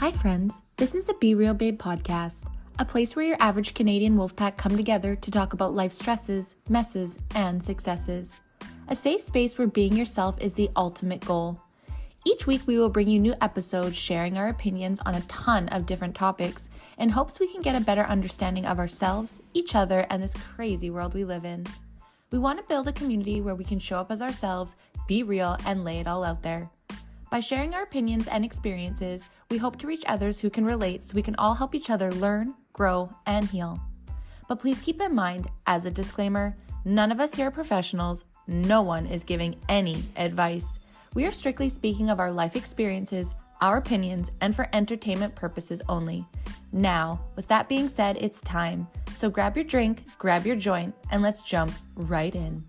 Hi friends, this is the Be Real Babe podcast, a place where your average Canadian wolfpack come together to talk about life stresses, messes, and successes. A safe space where being yourself is the ultimate goal. Each week we will bring you new episodes sharing our opinions on a ton of different topics in hopes we can get a better understanding of ourselves, each other, and this crazy world we live in. We want to build a community where we can show up as ourselves, be real, and lay it all out there. By sharing our opinions and experiences, we hope to reach others who can relate so we can all help each other learn, grow, and heal. But please keep in mind, as a disclaimer, none of us here are professionals. No one is giving any advice. We are strictly speaking of our life experiences, our opinions, and for entertainment purposes only. Now, with that being said, it's time. So grab your drink, grab your joint, and let's jump right in.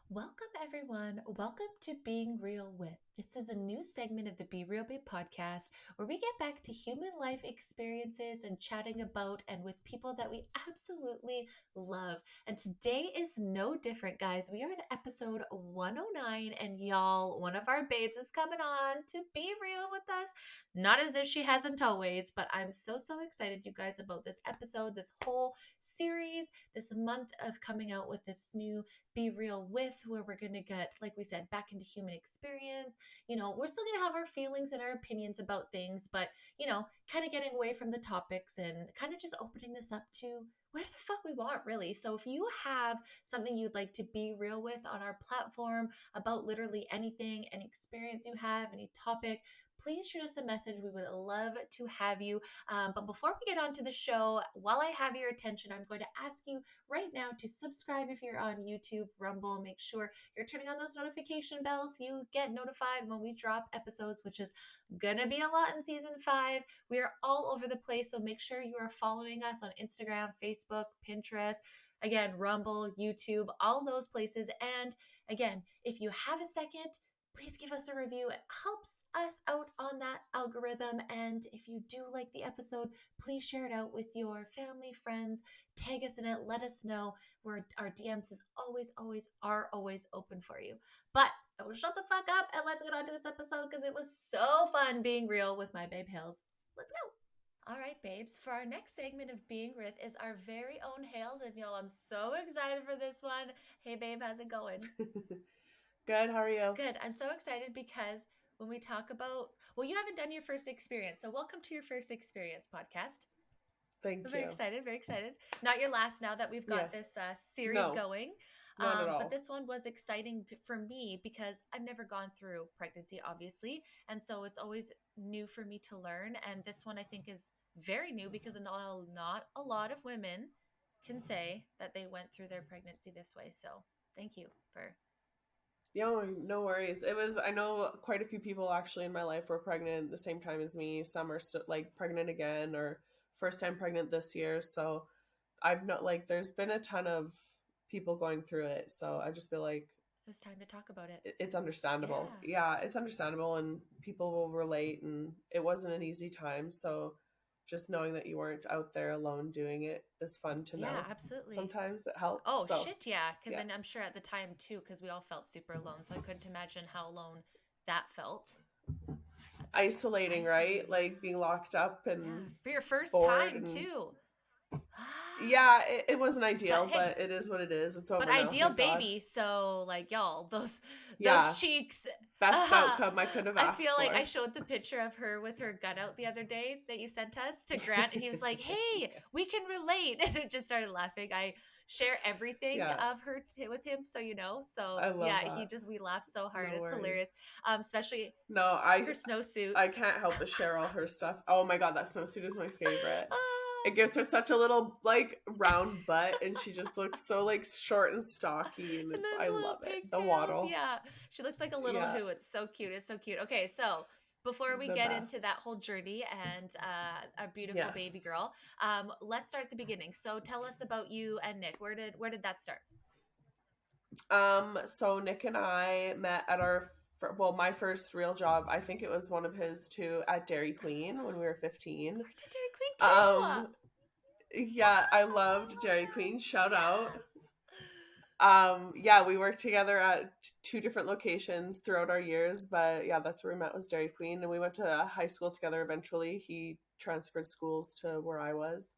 Welcome, everyone. Welcome to Being Real With. This is a new segment of the Be Real Babe podcast where we get back to human life experiences and chatting about and with people that we absolutely love. And today is no different, guys. We are in episode 109, and y'all, one of our babes is coming on to be real with us. Not as if she hasn't always, but I'm so excited, you guys, about this episode, this whole series, this month of coming out with this new Be Real With, where we're going to get, like we said, back into human experience. You know, we're still going to have our feelings and our opinions about things, but, you know, kind of getting away from the topics and kind of just opening this up to whatever the fuck we want, really. So if you have something you'd like to be real with on our platform about literally anything, any experience you have, any topic, please shoot us a message. We would love to have you. But before we get on to the show, while I have your attention, I'm going to ask you right now to subscribe if you're on YouTube, Rumble. Make sure you're turning on those notification bells so you get notified when we drop episodes, which is gonna be a lot in season 5. We are all over the place, so make sure you are following us on Instagram, Facebook, Pinterest, again, Rumble, YouTube, all those places. And again, if you have a second, please give us a review. It helps us out on that algorithm. And if you do like the episode, please share it out with your family, friends, tag us in it, let us know. Our DMs is always open for you. But I will shut the fuck up and let's get on to this episode because it was so fun being real with my babe Hails. Let's go. All right, babes, for our next segment of Being Real is our very own Hails, and y'all, I'm so excited for this one. Hey, babe, how's it going? Good, how are you? Good. I'm so excited because when we talk about, well, you haven't done your first experience. So welcome to your first experience podcast. Thank I'm you. very excited. Not your last now that we've got Yes. this series going. Not at all. But this one was exciting for me because I've never gone through pregnancy, obviously. And so it's always new for me to learn. And this one I think is very new because not a lot of women can say that they went through their pregnancy this way. So thank you for No worries. I know quite a few people actually in my life were pregnant at the same time as me. Some are still like pregnant again or first time pregnant this year. So I've not like, there's been a ton of people going through it. So I just feel like it was time to talk about it. it's understandable. Yeah, it's understandable and people will relate, and it wasn't an easy time. So just knowing that you weren't out there alone doing it is fun to know. Yeah, absolutely. Sometimes it helps. Oh, so, shit, yeah. Because yeah. I'm sure at the time, too, because we all felt super alone. So I couldn't imagine how alone that felt. Isolating, right? Like being locked up and yeah, for your first bored time, and too. yeah, it wasn't ideal, hey, but it is what it is. It's over but now, ideal thank God. baby. So, like, y'all, those Yeah, cheeks. best outcome I could have I asked feel like for. I showed the picture of her with her gut out the other day that you sent us to Grant, and he was like, "Hey, we can relate," and it just started laughing. I share everything of her with him, so you know. So I love that. we laugh so hard. No It's worries. hilarious. Especially her snowsuit. I can't help but share all her stuff. Oh my God, that snowsuit is my favorite. It gives her such a little like round butt, and she just looks so like short and stocky, and I love it. The waddle. Yeah, she looks like a little who. It's so cute. It's so cute. Okay, so before we get into that whole journey and a beautiful baby girl, let's start at the beginning. So tell us about you and Nick. Where did that start? So Nick and I met at my first real job. I think it was one of his too, at Dairy Queen when we were 15. I worked at Dairy Queen too. Yeah, I loved Dairy Queen. Shout out. Yeah, we worked together at two different locations throughout our years, but yeah, that's where we met, was Dairy Queen, and we went to high school together eventually. He transferred schools to where I was.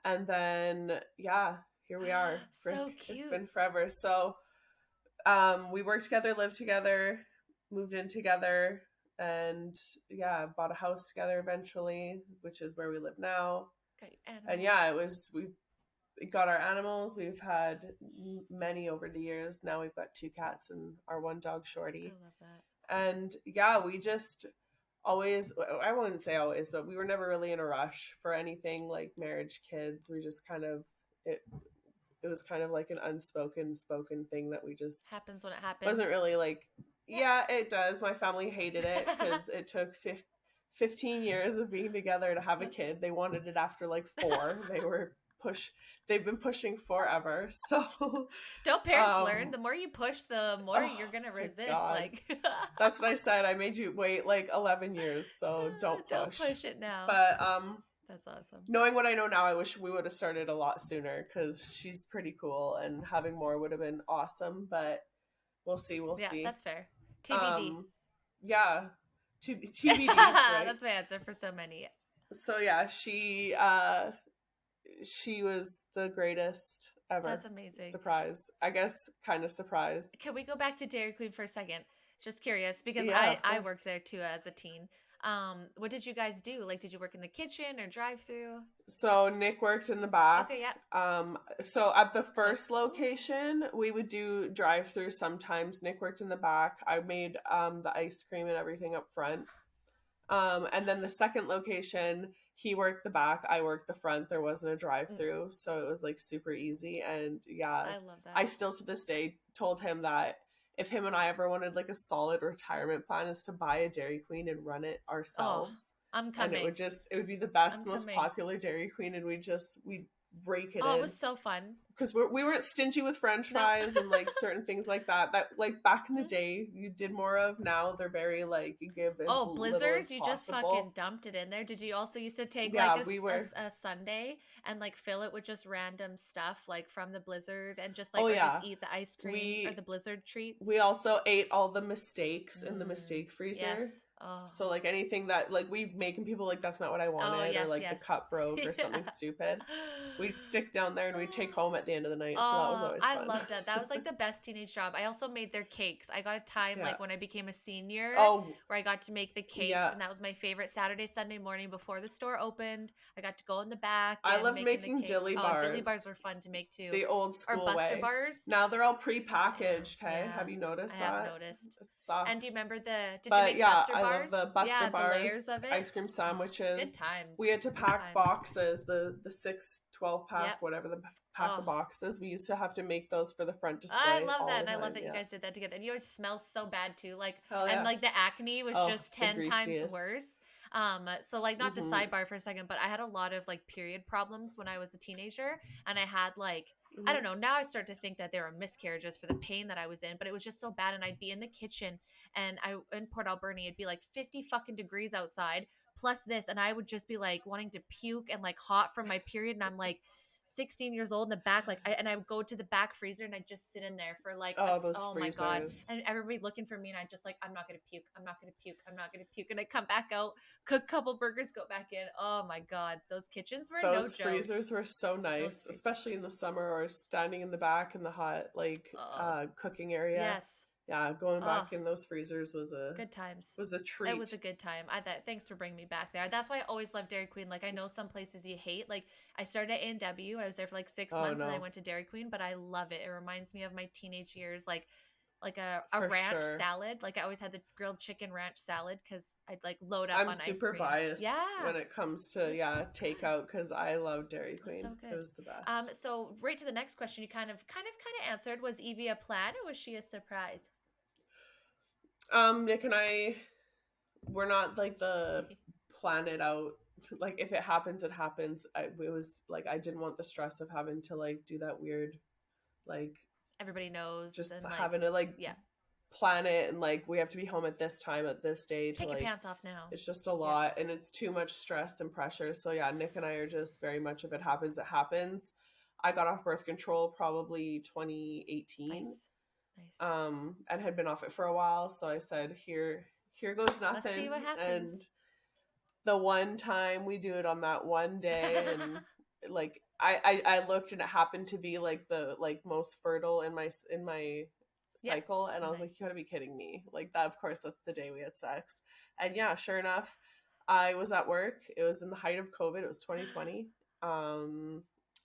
And then yeah, here we are. Frick, So it's cute. been forever. So we worked together, lived together, moved in together, and yeah, bought a house together eventually, which is where we live now. Got And yeah, animals. it was we got our animals. We've had many over the years. Now we've got two cats and our one dog, I Shorty. love that. And yeah, we just always, I wouldn't say always, but we were never really in a rush for anything like marriage, kids. We just kind of, it was kind of like an unspoken spoken thing that we just Happens when it happens. wasn't really like, Yeah. yeah, it does. My family hated it because it took 15 years of being together to have a kid. They wanted it after like 4. They've been pushing forever. So Don't parents learn? The more you push, the more oh you're gonna my resist. God. Like That's what I said. I made you wait like 11 years, so don't don't push. push it now. But That's awesome. knowing what I know now, I wish we would have started a lot sooner because she's pretty cool, and having more would have been awesome. But we'll see. We'll Yeah, see. that's fair. TBD. Yeah, TBD, right? That's my answer for so many. So yeah, she was the greatest ever. That's amazing. Surprise. I guess kind of surprised. Can we go back to Dairy Queen for a second? Just curious because Yeah, I worked there too as a teen. What did you guys do? Like, did you work in the kitchen or drive through? So Nick worked in the back. Okay, yeah. So at the first location, we would do drive through sometimes. Nick worked in the back. I made the ice cream and everything up front. And then the second location, he worked the back, I worked the front. There wasn't a drive through, so it was like super easy. And yeah, I love that. I still to this day told him that if him and I ever wanted like a solid retirement plan, is to buy a Dairy Queen and run it ourselves. I'm coming. And it would be the best, most popular Dairy Queen, and we'd rake it in. Oh, it was so fun. Because we weren't stingy with French fries and like certain things like that. That like back in the day you did more of. Now they're very like you give as blizzards. You possible. just fucking dumped it in there. Did you also used to take like a sundae and like fill it with just random stuff like from the blizzard and just like just eat the ice cream or the blizzard treats? We also ate all the mistakes in the mistake freezer. Yes. Oh. So like anything that like we making people like that's not what I wanted, or like the cup broke or something stupid, we'd stick down there and we'd take home at the end of the night. So that was always fun. I loved that. That was like the best teenage job. I also made their cakes. I got a time like when I became a senior where I got to make the cakes, and that was my favorite Saturday, Sunday morning before the store opened. I got to go in the back. I love making dilly bars. Dilly bars were fun to make too. The old school or Buster bars. Now they're all pre-packaged. Hey, have you noticed that? I have noticed. It sucks. And do you remember did you make Buster bars? I love the Buster bars, the layers of it. ice cream sandwiches. Good times. We had to pack boxes, the 6 12 pack, whatever the pack of boxes. We used to have to make those for the front display. I love that, and I love that you guys did that together. And you always smell so bad too, like and like the acne was just 10 times worse. So like not to sidebar for a second, but I had a lot of like period problems when I was a teenager, and I had like I don't know, now I start to think that there were miscarriages for the pain that I was in, but it was just so bad. And I'd be in the kitchen, and in Port Alberni, it'd be like 50 fucking degrees outside plus this, and I would just be like wanting to puke and like hot from my period, and I'm like 16 years old in the back, like I would go to the back freezer and I'd just sit in there for like my God, and everybody looking for me, and I'd just like I'm not gonna puke, and I'd come back out, cook a couple burgers, go back in. Oh my God, those kitchens were no joke. Those freezers were so nice, especially in the summer, or standing in the back in the hot like cooking area. Yes. Yeah, going back in those freezers was a good times. Was a treat. It was a good time. Thanks for bringing me back there. That's why I always loved Dairy Queen. Like I know some places you hate. Like I started at A&W. I was there for like 6 months, and then I went to Dairy Queen. But I love it. It reminds me of my teenage years. Like a ranch salad. Like I always had the grilled chicken ranch salad because I'd like load up on ice cream. I'm super biased when it comes to takeout, because I love Dairy Queen. So good. It was the best. So right to the next question you kind of answered. Was Evie a plan, or was she a surprise? Nick and I, we're not like the plan it out. Like if it happens, it happens. It was like I didn't want the stress of having to like do that weird, like everybody knows, just and having to like plan it, and like we have to be home at this time at this day. Take your pants off now. It's just a lot, and it's too much stress and pressure. So yeah, Nick and I are just very much, if it happens, it happens. I got off birth control probably 2018. Nice. Nice. And had been off it for a while. So I said, here goes Let's see nothing. what And happens. the one time we do it on that one day, and like I looked and it happened to be like the like most fertile in my Yeah. cycle, and I was like, Nice. you gotta be kidding me. Like that, of course, that's the day we had sex. And yeah, sure enough, I was at work. It was in the height of COVID. It was 2020.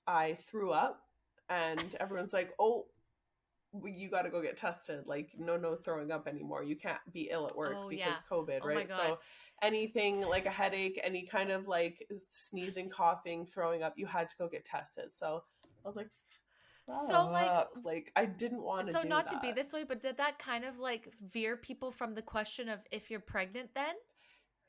I threw up, and everyone's like, oh, you got to go get tested. Like, no throwing up anymore. You can't be ill at work Oh because yeah. COVID, Oh my right? God. So anything like a headache, any kind of like sneezing, coughing, throwing up, you had to go get tested. So I was like, So fuck, like I didn't want to so do not to be that. this way, but did that kind of like veer people from the question of if you're pregnant then?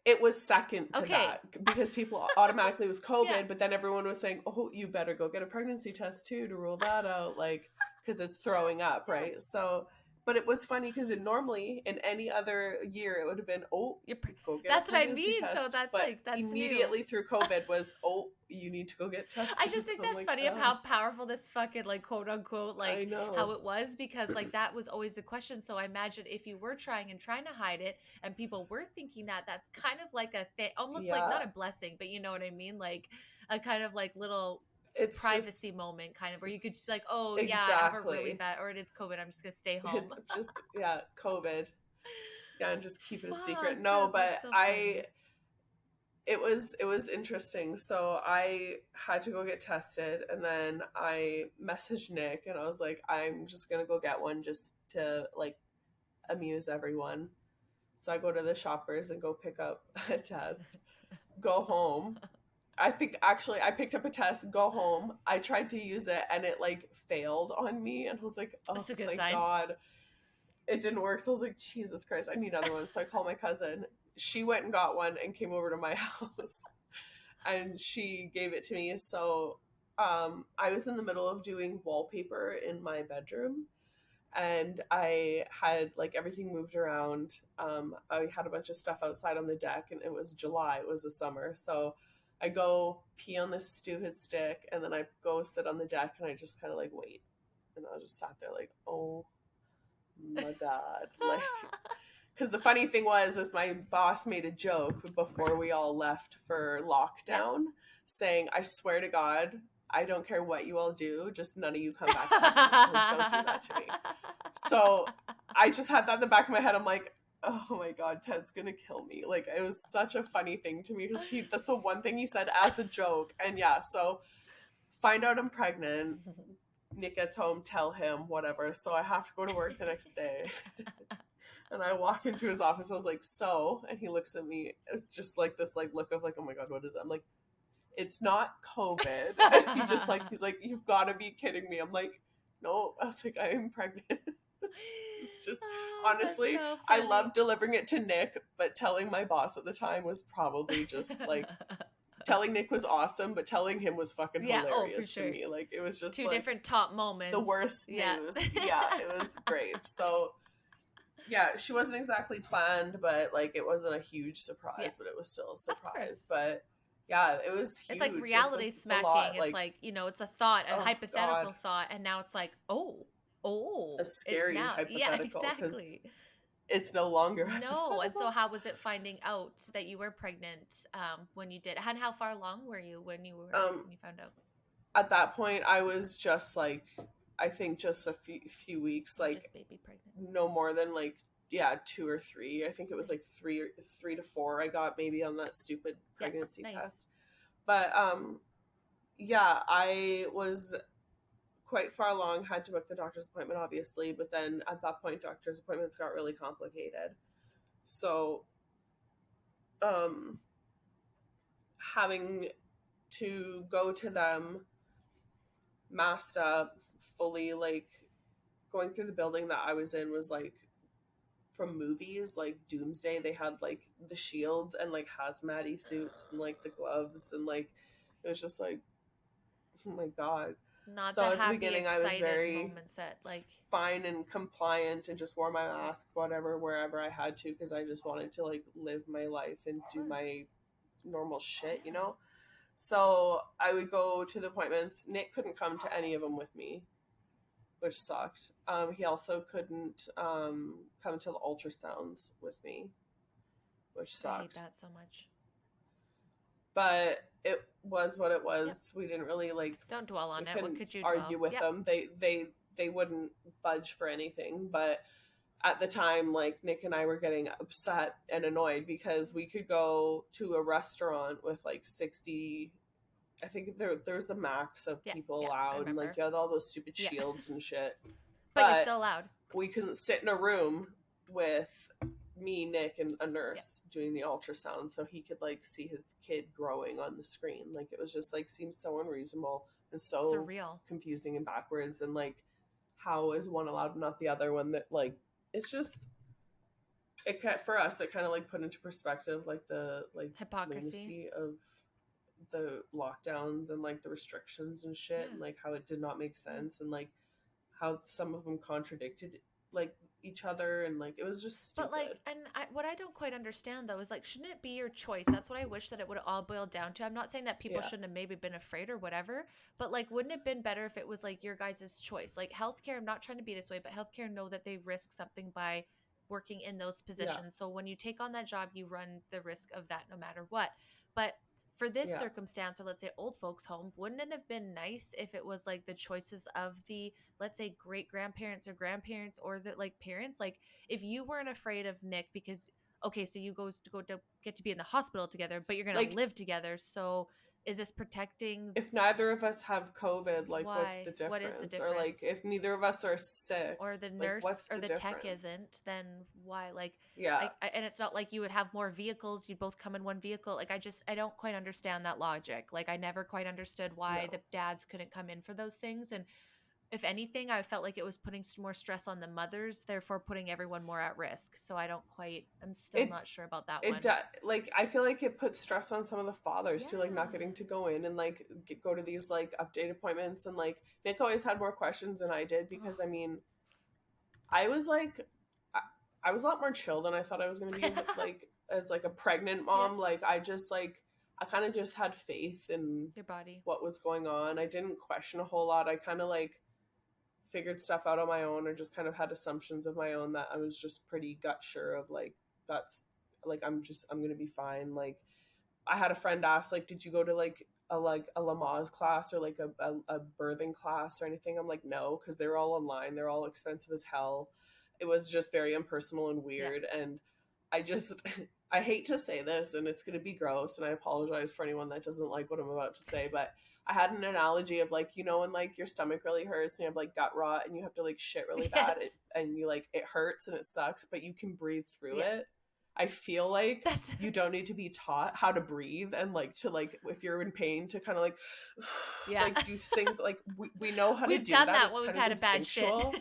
It was second to Okay. that because people automatically was Yeah. COVID, but then everyone was saying, "Oh, you better go get a pregnancy test too to rule that out," like because it's throwing Yes. up, Yeah. right? So, but it was funny because it normally in any other year it would have been, "Oh, You're go get a that's what I pregnancy mean. So test," that's but like that's new. immediately through COVID was, "Oh, you need to go get I tested." just think I'm that's like, funny of how powerful this fucking like quote unquote I like how know, it was because like that was always the question. So I imagine if you were trying to hide it and people were thinking that that's kind of like a thing, almost like yeah, not a blessing, but you know what I mean, like a kind of like little it's privacy just moment kind of where you could just be like, oh yeah, I have a really exactly. bad or it is COVID. I'm just gonna stay home. It's just yeah, COVID. Yeah, and just keep it a secret. Fuck, No, that's but so I funny. it was interesting. So I had to go get tested, and then I messaged Nick and I was like, I'm just gonna go get one just to like amuse everyone. So I go to the shoppers and go pick up a test, go home. I think actually I picked up a test, go home. I tried to use it and it like failed on me, and I was like, oh That's a good thank sign. God it didn't work. So I was like, Jesus Christ, I need another one. So I called my cousin. She went and got one and came over to my house and she gave it to me. So I was in the middle of doing wallpaper in my bedroom, and I had like everything moved around. I had a bunch of stuff outside on the deck, and it was July, it was the summer. So I go pee on this stupid stick, and then I go sit on the deck, and I just kind of like wait. And I just sat there like, oh my God. Like, because the funny thing was is my boss made a joke Of before course. we all left for Yeah. lockdown, saying, I swear to God, I don't care what you all do, just none of you come back pregnant. Like, don't do that to me. So I just had that in the back of my head. I'm like, oh my God, Ted's gonna kill me. Like, it was such a funny thing to me because that's the one thing he said as a joke. And yeah, so find out I'm pregnant. Nick gets home, tell him, whatever. So I have to go to work the next day. And I walk into his office. I was like, so, and he looks at me just like this, like look of like, oh my God, what is it? I'm like, it's not COVID. And he's like, you've got to be kidding me. I'm like, no. I was like, I am pregnant. It's just Oh, that's honestly, so I funny. love delivering it to Nick, but telling my boss at the time was probably just like telling Nick was awesome, but telling him was fucking Yeah, oh, for hilarious to sure. me. Like it was just Two like different top the moments. worst Yeah. news. Yeah, it was great. So yeah, she wasn't exactly planned, but like it wasn't a huge Yeah, surprise, but it was still a of surprise. course. But yeah, it was It's like huge. reality It's a smacking. lot. It's Like, like, it's a thought, a oh God, hypothetical thought, and now it's like, a it's scary now. Yeah, hypothetical because exactly. it's no longer No. And so hypothetical. how was it finding out that you were pregnant when you did? And how far along were you Um, when you found out? at that point, I was just like, I think just a few weeks, You're like just baby pregnant. no more than like yeah 2 or 3. I think it was Nice. like 3 to 4 I got maybe on that stupid Yeah, pregnancy nice. test. But yeah, I was quite far along, had to book the doctor's appointment obviously, but then at that point doctor's appointments got really complicated. So um having to go to them masked up fully, like going through the building that I was in was like from movies like Doomsday. They had like the shields and like hazmat suits and like the gloves, and like it was just like, oh my God. Not the So at the happy, beginning I was excited very moments that like fine and compliant and just wore my mask whatever wherever I had to, because I just wanted to like live my life and of do course. my normal shit, Yeah. So I would go to the appointments. Nick couldn't come to any of them with me, which sucked. He also couldn't come to the ultrasounds with me, which I hate sucked. that so much. But it was what it was. Yep. We didn't really like. Don't dwell We on it. What couldn't could you argue dwell? with Yep. them. They wouldn't budge for anything. But at the time, like Nick and I were getting upset and annoyed because we could go to a restaurant with like 60. I think there's a max of Yeah. people Yeah. I allowed, and like remember. you had all those stupid Yeah. shields and shit. But you're But still allowed. we couldn't sit in a room with me, Nick, and a nurse Yeah. doing the ultrasound so he could like see his kid growing on the screen. Like it was just like seemed so unreasonable and so Surreal. confusing and backwards. And like, how is one allowed and not the other? When that like it's just it for us it kind of like put into perspective like the like Hypocrisy. lunacy of the lockdowns and like the restrictions and shit, Yeah. and like how it did not make sense, and like how some of them contradicted like each other, and like it was just stupid. But like, and what I don't quite understand though is like, shouldn't it be your choice? That's what I wish that it would all boil down to. I'm not saying that people Yeah. shouldn't have maybe been afraid or whatever, but like, wouldn't it have been better if it was like your guys' choice? Like healthcare, I'm not trying to be this way, but healthcare know that they risk something by working in those Yeah. positions. So when you take on that job, you run the risk of that no matter what. But for this Yeah. circumstance, or let's say old folks home, wouldn't it have been nice if it was like the choices of the, let's say, great grandparents or grandparents or the like parents? Like if you weren't afraid of Nick because okay, so you go to get to be in the hospital together, but you're gonna Like live together. So is this protecting? if neither of us have COVID, like what's the Why? What is the difference? Or like difference? if neither of us are sick, Or the like nurse what's or the the tech difference? isn't, then why? Like Yeah. and it's not like you would have more vehicles, you'd both come in one vehicle. Like I don't quite understand that logic. Like I never quite understood why the No. dads couldn't come in for those things. And if anything, I felt like it was putting more stress on the mothers, therefore putting everyone more at risk. So I'm still It not sure about that it one. like I feel like it puts stress on some of the fathers too, like not Yeah. getting to go in and like go to these like update appointments, and like Nick always had more questions than I did because Oh. I mean I was like I was a lot more chill than I thought I was going to be as like a pregnant Yeah. mom. Like I just like I kind of just had faith in Your body. what was going on. I didn't question a whole lot. I kind of like figured stuff out on my own, or just kind of had assumptions of my own that I was just pretty gut sure of, like that's like I'm going to be fine. Like I had a friend ask, like, did you go to like a Lamaze class or like a birthing class or anything? I'm like, no, because they're all online. They're all expensive as hell. It was just very impersonal and Yeah. weird. And I just, I hate to say this and it's going to be gross. And I apologize for anyone that doesn't like what I'm about to say, but I had an analogy of like, you know, when like your stomach really hurts and you have like gut rot and you have to like shit really bad, Yes. and you like, it hurts and it sucks, but you can breathe through Yeah. it. I feel like That's you don't need to be taught how to breathe, and like to like if you're in pain to kind of like yeah. like do things like we know how We've to do done that. that It's when we've kind had of a bad shit. instinctual.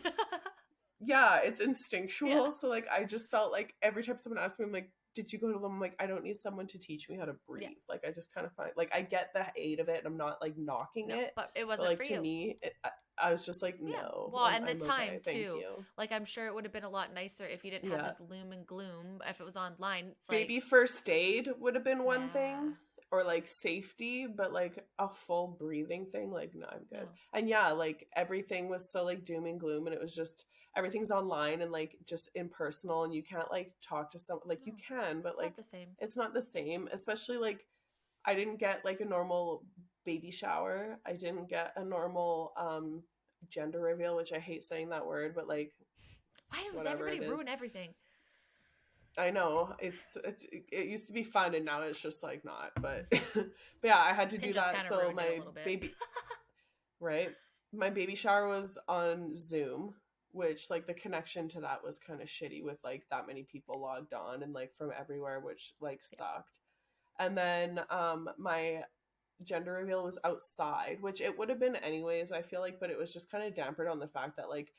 Yeah, it's instinctual. Yeah. So like I just felt like every time someone asked me, I'm like, did you go to them? I'm like, I don't need someone to teach me how to breathe. Yeah. Like I just kind of find like I get the aid of it and I'm not like knocking No, it, but it but wasn't like for to you. me I was just like, Yeah. no. Well, and the I'm time okay. Thank too. you. Like I'm sure it would have been a lot nicer if you didn't have Yeah. this loom and gloom. If it was online, it's like Baby first aid would have been one yeah. thing, or like safety, but like a full breathing thing, like no, I'm good. No. And yeah, like everything was so like doom and gloom, and it was just everything's online and like just impersonal, and you can't like talk to someone. Like you No. can, but It's like not the same. it's not the same. Especially like I didn't get like a normal baby shower. I didn't get a normal gender reveal, which I hate saying that word, but like Why does whatever everybody it is. ruin everything? I know it used to be fun and now it's just like not, but but yeah, I had to do Pinterest that. kinda So ruined it a my little bit. baby, right? My baby shower was on Zoom, which like the connection to that was kind of shitty with like that many people logged on and like from everywhere, which like Yeah. sucked. And then my gender reveal was outside, which it would have been anyways, I feel like, but it was just kind of dampened on the fact that like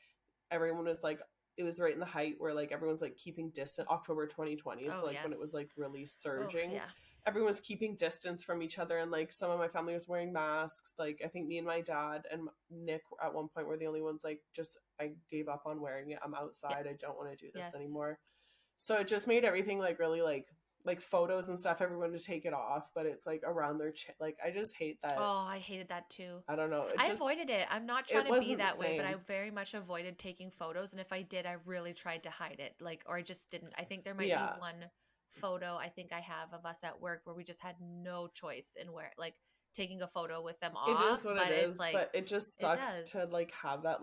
everyone was like it was right in the height where like everyone's like keeping distance, October 2020, so Oh like when it yes. was like really Oh surging, yeah. everyone was keeping distance from each other, and like some of my family was wearing masks. Like I think me and my dad and Nick at one point were the only ones like just I gave up on wearing it, I'm outside, I don't want to do this Yes. anymore. So it just made everything like really like like photos and stuff, everyone to take it off, but it's like around their chin. Like I just hate that. Oh, I hated that too. I don't know. It I just avoided it. I'm not trying it to be wasn't the that way, but I same. very much avoided taking photos. And if I did, I really tried to hide it. Like, or I just didn't. I think there might be Yeah, one photo I think I have of us at work where we just had no choice in where, like, taking a photo with them it is off. what it But it's is, like, but it just it sucks to does. like have that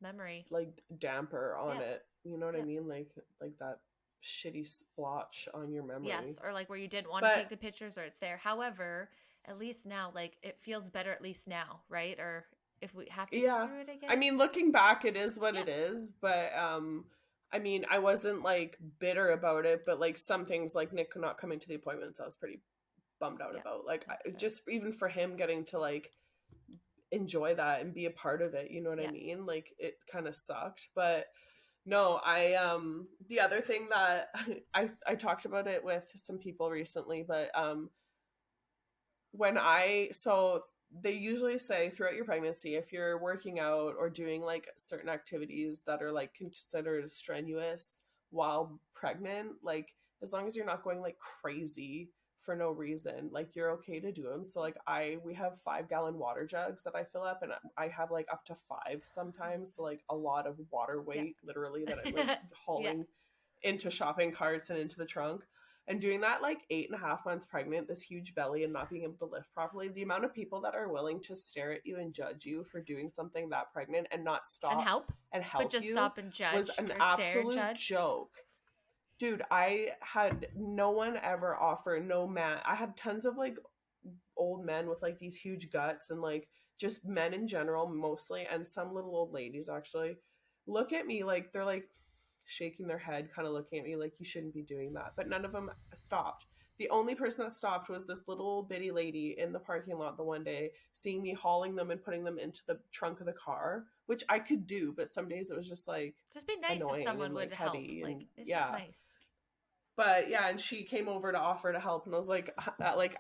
Memory. like damper on Yep. it. You know what I Yep. mean? Like that shitty splotch on your memory. Yes. Or like where you didn't want to But take the pictures or it's there. However, at least now, like, it feels better at least now, right? Or if we have to go yeah, through it I again. mean, looking back, it is what Yeah. it is. But I mean, I wasn't like bitter about it, but like some things, like Nick not coming to the appointments, I was pretty bummed out Yeah. about. Like, That's fair. just even for him getting to like enjoy that and be a part of it, you know what I Yeah. mean? Like, it kind of sucked, but no, the other thing that I talked about it with some people recently, but when I so they usually say throughout your pregnancy, if you're working out or doing like certain activities that are like considered strenuous while pregnant, like as long as you're not going like crazy for no reason, like you're okay to do them. So like we have 5 gallon water jugs that I fill up, and I have like up to five sometimes, so like a lot of water Yeah. weight literally that I'm like Yeah. hauling into shopping carts and into the trunk. And doing that like 8.5 months pregnant, this huge belly and not being able to lift properly, the amount of people that are willing to stare at you and judge you for doing something that pregnant and not And stop help, and but help just you stop and was judge an or stare and absolute judge. joke. Dude, I had no one ever offer, no man. I had tons of like old men with like these huge guts and like just men in general mostly, and some little old ladies actually look at me like they're like shaking their head, kind of looking at me like you shouldn't be doing that, but none of them stopped. The only person that stopped was this little bitty lady in the parking lot the one day, seeing me hauling them and putting them into the trunk of the car, which I could do, but some days it was just like Just be nice if annoying someone and would like help. heavy. And Like, it's just yeah, nice. but yeah, and she came over to offer to help, and I was like,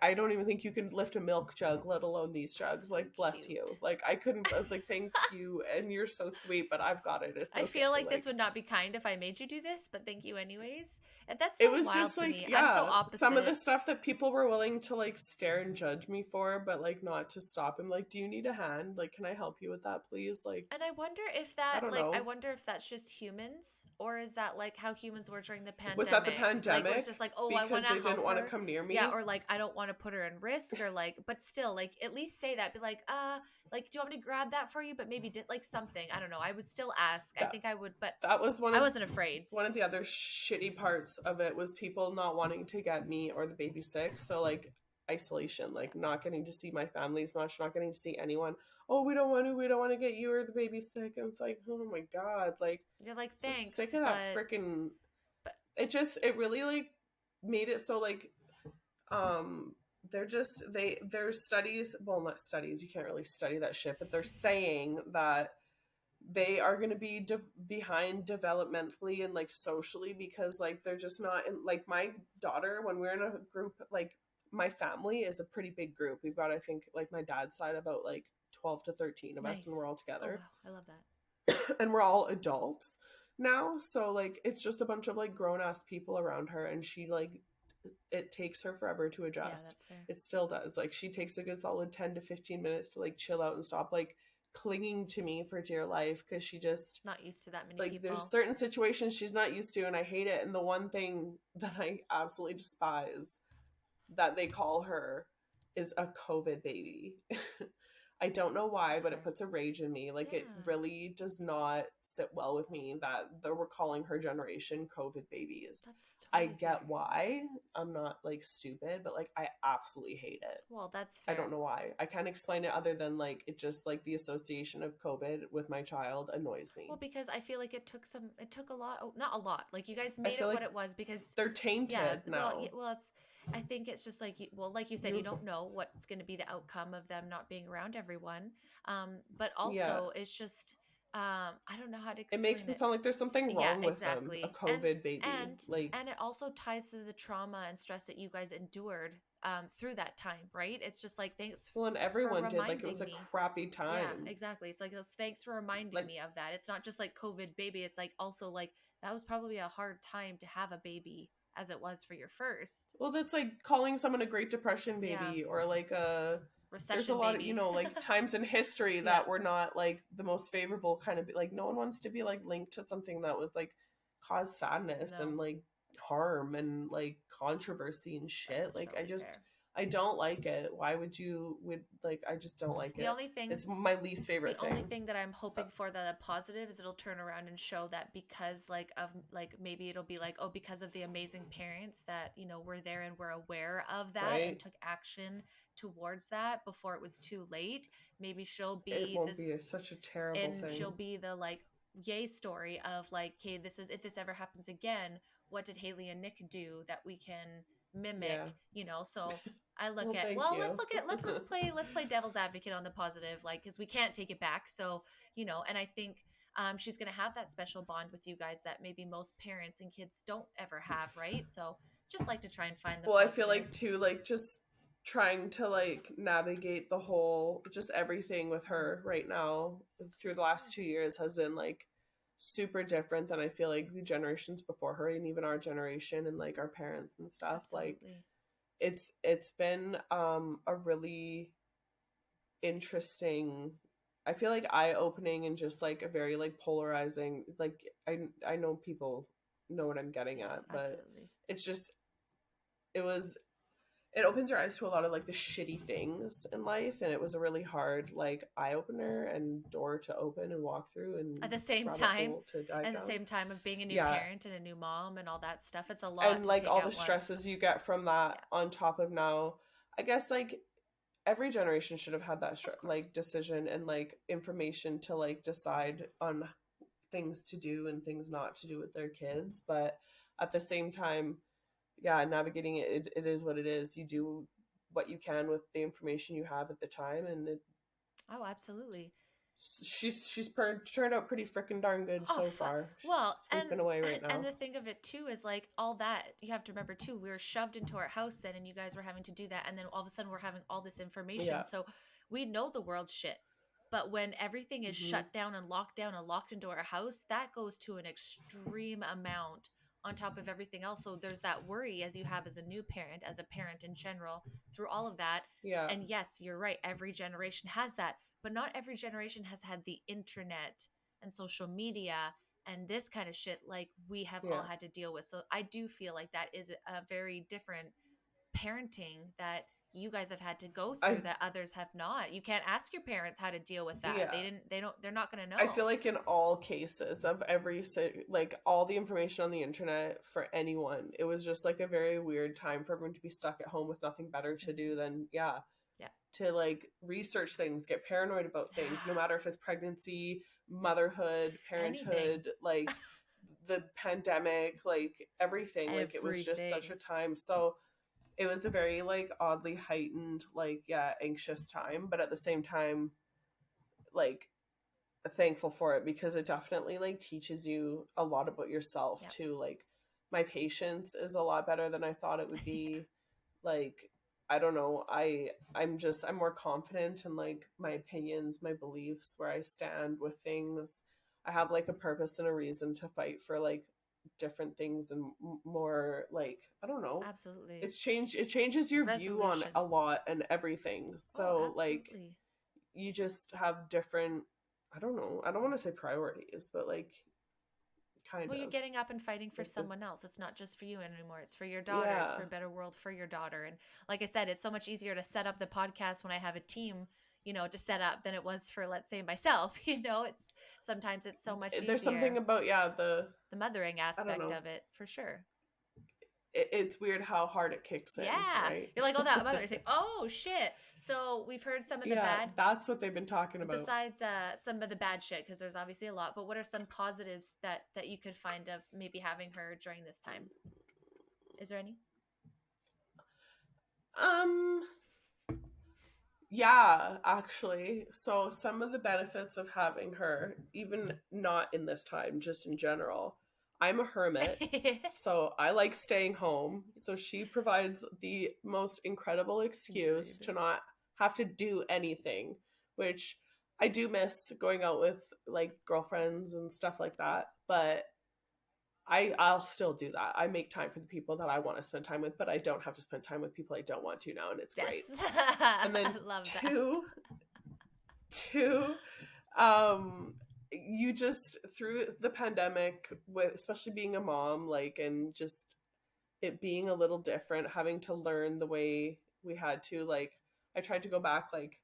I don't even think you can lift a milk jug, let alone these jugs. So Like, bless you. cute. Like, I couldn't. I was like, thank you, and you're so sweet, but I've got it. It's I okay. feel like this Like, would not be kind if I made you do this, but thank you anyways. And that's it so was wild just to like, me. I'm so yeah, some of the opposite. stuff that people were willing to like stare and judge me for, but like not to stop him. Like, do you need a hand? Like, can I help you with that, please? Like, And I wonder if I that, don't like, I know. wonder if that's just humans, or is that like how humans were during the Was that the pandemic? Like, where it's pandemic? just like, oh, I Because want to they didn't help want to her. come near Yeah, me? or like, I don't want to put her in risk, or like, but still, like, at least say that. Be like, do you want me to grab that for you? But maybe did like something. I don't know. I would still ask. I That think I would, but that was I wasn't afraid. one of the other shitty parts of it was people not wanting to get me or the baby sick. So like isolation, Yeah. like not getting to see my family as much, not getting to see anyone. Oh, we don't want to get you or the baby sick. And it's like, oh my god, like You're like, so sick thanks, of that but freaking. but It really like made it so like um they're just there's studies, well, not studies, you can't really study that shit, but they're saying that they are going to be behind developmentally and like socially, because like they're just not in, like my daughter, when we're in a group, like my family is a pretty big group. We've got, I think, like my dad's side about like 12 to 13 of us when we're nice. all Oh together, wow, I love that. and we're all adults now, so like it's just a bunch of like grown ass people around her, and she like it takes her forever to Yeah, adjust. that's fair. It still does. Like she takes a good solid 10 to 15 minutes to like chill out and stop like clinging to me for dear life, because she just Not used to that many like there's people. certain situations she's not used to, and I hate it. And the one thing that I absolutely despise that they call her is a COVID baby. I don't know why, That's but it fair. puts a rage in me. Like, it Yeah, really does not sit well with me that they were calling her generation COVID babies. that's I totally fair. get why. I'm not like stupid, but like I absolutely hate it. Well, that's I don't fair. know why. I can't explain it other than like it just like the association of COVID with my child annoys Well, me. because I feel like it took a lot, not a lot. Like you guys I made feel it what like it was because, they're yeah. tainted Well, now. I think it's just like, well, like you said, you You don't know what's going to be the outcome of them not being around everyone. But yeah. also it's just, I don't know how to It makes explain them it. sound like there's something Yeah, wrong with them. A exactly. COVID baby. And Like, and it also ties to the trauma and stress that you guys endured through that time, right? It's just like thanks well, and for everyone did. Like, it was reminding a me. crappy Yeah, time. exactly. It's like those thanks for reminding Like, me of that. It's not just like COVID baby. It's like also like that was probably a hard time to have a baby as it was for your first. Well, that's like calling someone a Great Depression Yeah. baby, or like there's a Recession lot of, baby. like times in history Yeah. that were not like the most favorable kind of, like no one wants to be like linked to something that was like caused sadness No, and like harm and like controversy and shit. that's Like totally fair. I don't like it. Why would like, I just don't like The it. only thing It's my least the favorite only thing. thing that I'm hoping for the positive is it'll turn around and show that because like of like maybe it'll be like, oh, because of the amazing parents that, were there and were aware of that and Right? took action towards that before it was too late. Maybe she'll It be won't be this such a terrible and she'll thing. be the like yay story of like, okay, this is if this ever happens again, what did Haley and Nick do that we can mimic, Yeah. so I look Well, at, thank well, you. let's play devil's advocate on the positive, like, because we can't take it back. So, and I think she's going to have that special bond with you guys that maybe most parents and kids don't ever have, right? So just like to try and find the Well, I feel like positives. too, like just trying to like navigate the whole, just everything with her right now through the last 2 years has been like super different than I feel like the generations before her, and even our generation and like our parents and stuff. Like Absolutely. it's been a really interesting, I feel like eye opening, and just like a very like polarizing, like I know people know what I'm getting at, Yes, but absolutely. it's just, it was, it opens your eyes to a lot of like the shitty things in life, and it was a really hard like eye opener and door to open and walk through and At the same rabbit time, hole to dive at the down. same time of being a new Yeah, parent and a new mom and all that stuff, it's a lot and to like take all the at once. stresses you get from that Yeah, on top of now, I guess like every generation should have had that of like course. decision and like information to like decide on things to do and things not to do with their kids. But at the same time, yeah, navigating it is what it is. You do what you can with the information you have at the time, and Oh, absolutely. turned out pretty freaking darn good Oh, so far. She's well, and sleeping away right and now. the thing of it too is like all that you have to remember too. We were shoved into our house then, and you guys were having to do that, and then all of a sudden we're having all this information. Yeah. So we know the world's shit, but when everything is Hmm. shut down and locked into our house, that goes to an extreme amount on top of everything else. So there's that worry as you have as a new parent, as a parent in general, through all of that. Yeah. And yes, you're right. Every generation has that, but not every generation has had the internet and social media and this kind of shit like we have all Yeah. had to deal with. So I do feel like that is a very different parenting that you guys have had to go I through that others have not. You can't ask your parents how to deal with that. Yeah. They're not going to I feel know. like in all cases of like all the information on the internet for anyone, it was just like a very weird time for everyone to be stuck at home with nothing better to do than, yeah, Yeah. to like research things, get paranoid about things, no matter if it's pregnancy, motherhood, Anything. parenthood, like the pandemic, like everything. Like it was just such a Everything. time. So it was a very like oddly heightened, like, yeah, anxious time, but at the same time, like thankful for it, because it definitely like teaches you a lot about yourself Yep. too. Like my patience is a lot better than I thought it would Yeah. be. Like I don't know, I'm more confident in like my opinions, my beliefs, where I stand with things. I have like a purpose and a reason to fight for like different things, and more like, I don't know, Absolutely. it changes your view on Resolution. a lot and everything. Oh, So like absolutely. you just have different, I don't know, I don't want to say priorities, but like kind Well, you're of getting up and fighting for like the, someone else. It's not just for you anymore. It's for your daughter. It's yeah. for a better world for your daughter. And like I said, it's so much easier to set up the podcast when I have a team, to set up than it was for, let's say, myself. It's sometimes it's so much There's something easier. about, yeah, The mothering I don't aspect know, of it, for sure. it's weird how hard it kicks in, Yeah. right? You're like, oh, that mother. It's like, oh, shit. So we've heard some of the Yeah, bad, that's what they've been talking about. besides some of the bad shit, because there's obviously a lot, but what are some positives that you could find of maybe having her during this time? Is there any? um yeah, actually, so some of the benefits of having her, even not in this time, just in general, I'm a hermit, so I like staying home, so she provides the most incredible excuse Good. to not have to do anything, which I do miss, going out with like Of course. girlfriends and stuff like Of that, course. but I'll still do that. I make time for the people that I want to spend time with, but I don't have to spend time with people I don't want to now, and it's great. Yes. And then I love that. two, you just through the pandemic, with especially being a mom, like, and just it being a little different, having to learn the way we had to, like, I tried to go back, like,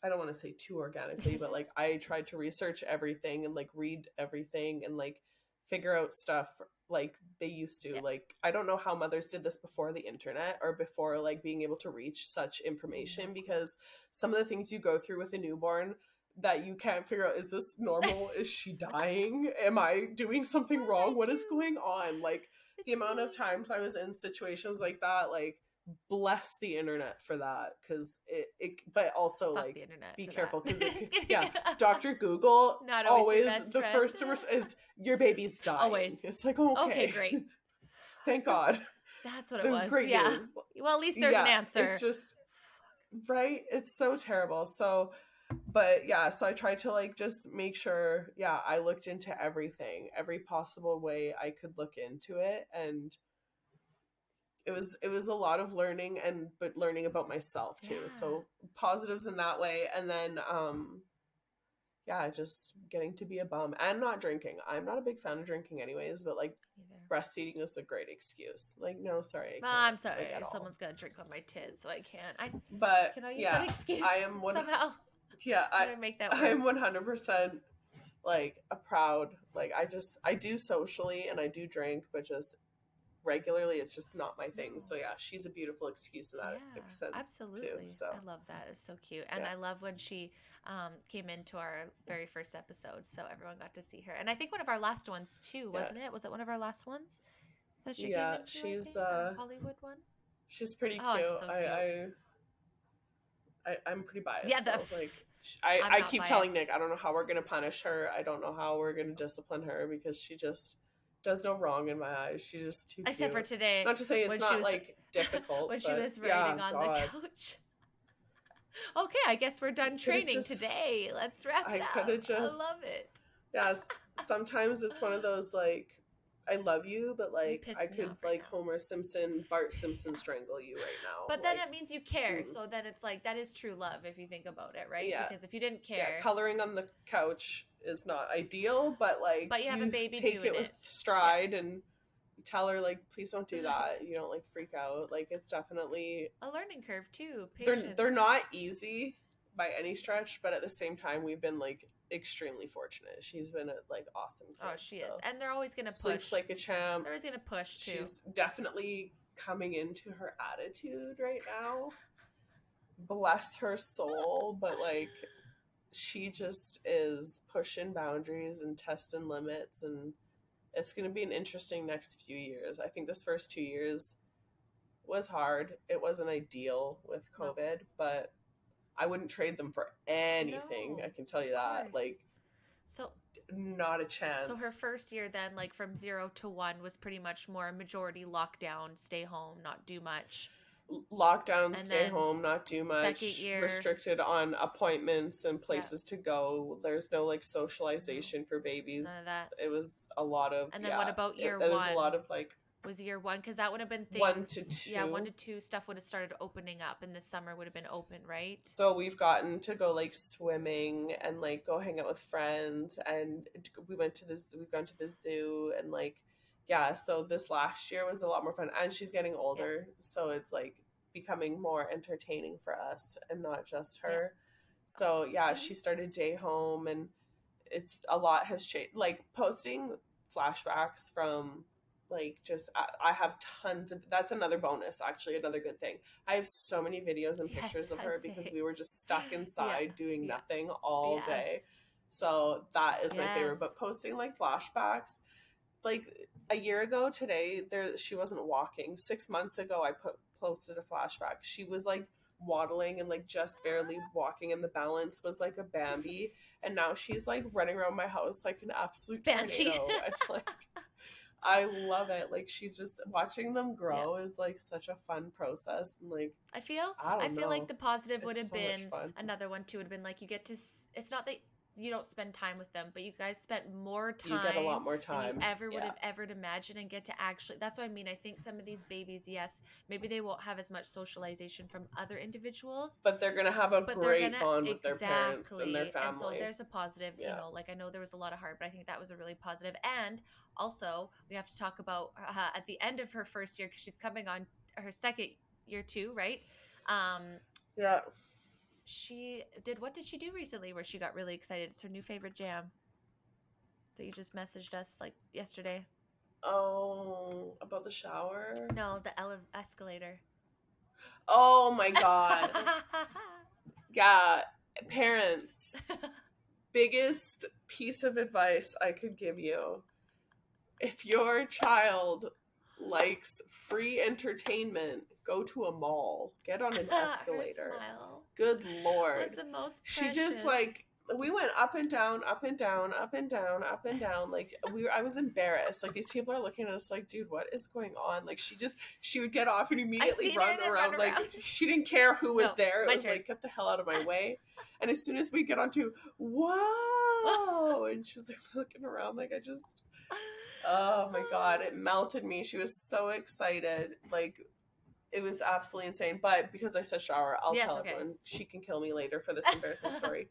I don't want to say too organically, but like I tried to research everything and like read everything and like figure out stuff like they used to. Yeah. Like, I don't know how mothers did this before the internet or before like being able to reach such information, because some of the things you go through with a newborn that you can't figure out, is this normal? Is she dying? Am I doing something wrong? What is going on? Like, the amount of times I was in situations like that, like, bless the internet for that, because but also Fuck like the internet be for careful, that. because Dr. Google Not always your always best the friend. first is your baby's dying. Always. It's like, okay, great. Thank God. That's what it There's was. great Yeah. news. Well, at least there's an answer. It's just right. It's so terrible. So, but yeah, so I tried to like just make sure, I looked into everything, every possible way I could look into it, and it was a lot of learning, but learning about myself too. Yeah. So positives in that way, and then just getting to be a bum and not drinking. I'm not a big fan of drinking anyways, but like breastfeeding is a great excuse. Like, no, sorry, I'm sorry. like, Someone's gonna drink on my tits, so I can't. But can I use that excuse? I am somehow. Yeah, I make that work. I'm 100% like a proud. Like, I do socially and I do drink, but just regularly, it's just not my thing. So yeah, she's a beautiful excuse to that extent. Absolutely. Too, so I love that. It's so cute. And I love when she came into our very first episode, so everyone got to see her. And I think one of our last ones too, wasn't it? Was it one of our last ones that she came into? She's Hollywood one. She's pretty cute. So cute. I'm pretty biased. Yeah, like I keep telling Nick, I don't know how we're gonna punish her. I don't know how we're gonna discipline her, because she just does no wrong in my eyes. She's just too cute. Except for today. Not to say it's not like difficult. When she was writing on the couch. Okay, I guess we're done training today. Let's wrap it up. I love it. Yes. Sometimes it's one of those like, I love you, but like I could like Homer Simpson, Bart Simpson strangle you right now. But then it means you care. So then it's like, that is true love if you think about it, right? Yeah. Because if you didn't care. Coloring on the couch is not ideal, but like, you have a baby take doing it with stride and you tell her like, please don't do that. You don't like freak out. Like, it's definitely a learning curve too. Patience. They're not easy by any stretch, but at the same time, we've been like extremely fortunate. She's been a like awesome kid. Oh, she is. And they're always gonna push. Sleeps like a champ. They're always gonna push too. She's definitely coming into her attitude right now. Bless her soul, but like, she just is pushing boundaries and testing limits, and it's going to be an interesting next few years. I think this first 2 years was hard. It wasn't ideal with COVID, but I wouldn't trade them for anything. I can tell you that. Like, so not a chance. So her first year then, like from 0 to 1, was pretty much more majority lockdown, stay home, not do much. Lockdown, stay home, not do much. Second year, restricted on appointments and places to go. There's no like socialization for babies. None of that. It was a lot of. And then what about year 1? It was a lot of like. Was year 1, because that would have been things. 1 to 2. Yeah, 1 to 2 stuff would have started opening up, and this summer would have been open, right? So we've gotten to go like swimming and like go hang out with friends, and we've gone to the zoo, and like, so this last year was a lot more fun, and she's getting older, so it's like becoming more entertaining for us and not just her. So she started day home, and it's a lot has changed. Like, posting flashbacks from like, just I have tons of, that's another bonus, actually, another good thing. I have so many videos and pictures of her because we were just stuck inside doing nothing all day. So that is my favorite. But posting like flashbacks, like a year ago today, she wasn't walking. 6 months ago, I posted a flashback. She was like waddling and like just barely walking, and the balance was like a Bambi. And now she's like running around my house like an absolute tornado. And like, I love it. Like, she's just watching them grow is like such a fun process. And like, I feel like the positive would have been another one too. Would have been like, you get to. It's not that you don't spend time with them, but you guys spent more You get a lot time more than you time. ever would Yeah. have ever imagined, and get to actually, that's what I mean. I think some of these babies, yes, maybe they won't have as much socialization from other individuals, But they're going to have a but they're great gonna, bond with their parents and their exactly. And so family. there's a positive, Yeah. like I know there was a lot of hard, but I think that was a really positive. And also we have to talk about at the end of her first year, because she's coming on her second year too, right? um Yeah. she did, what did she do recently where she got really excited? It's her new favorite jam that you just messaged us like yesterday. Oh, about the shower? No, the escalator. Oh my God. Yeah. Parents, biggest piece of advice I could give you: if your child likes free entertainment, go to a mall, get on an Her escalator. smile Good Lord. was the most She just precious. like, we went up and down, up and down, up and down, up and down. Like, I was embarrassed. Like, these people are looking at us like, dude, what is going on? Like, she would get off and I immediately seen her run then run around. Like, around. she didn't care who was No, there. It my was turn. like, get the hell out of my way. And as soon as we get onto, whoa, and she's like looking around, like, I just, oh my God, it melted me. She was so excited. Like, it was absolutely insane. But because I said shower, I'll Yes, tell okay. everyone. She can kill me later for this embarrassing story.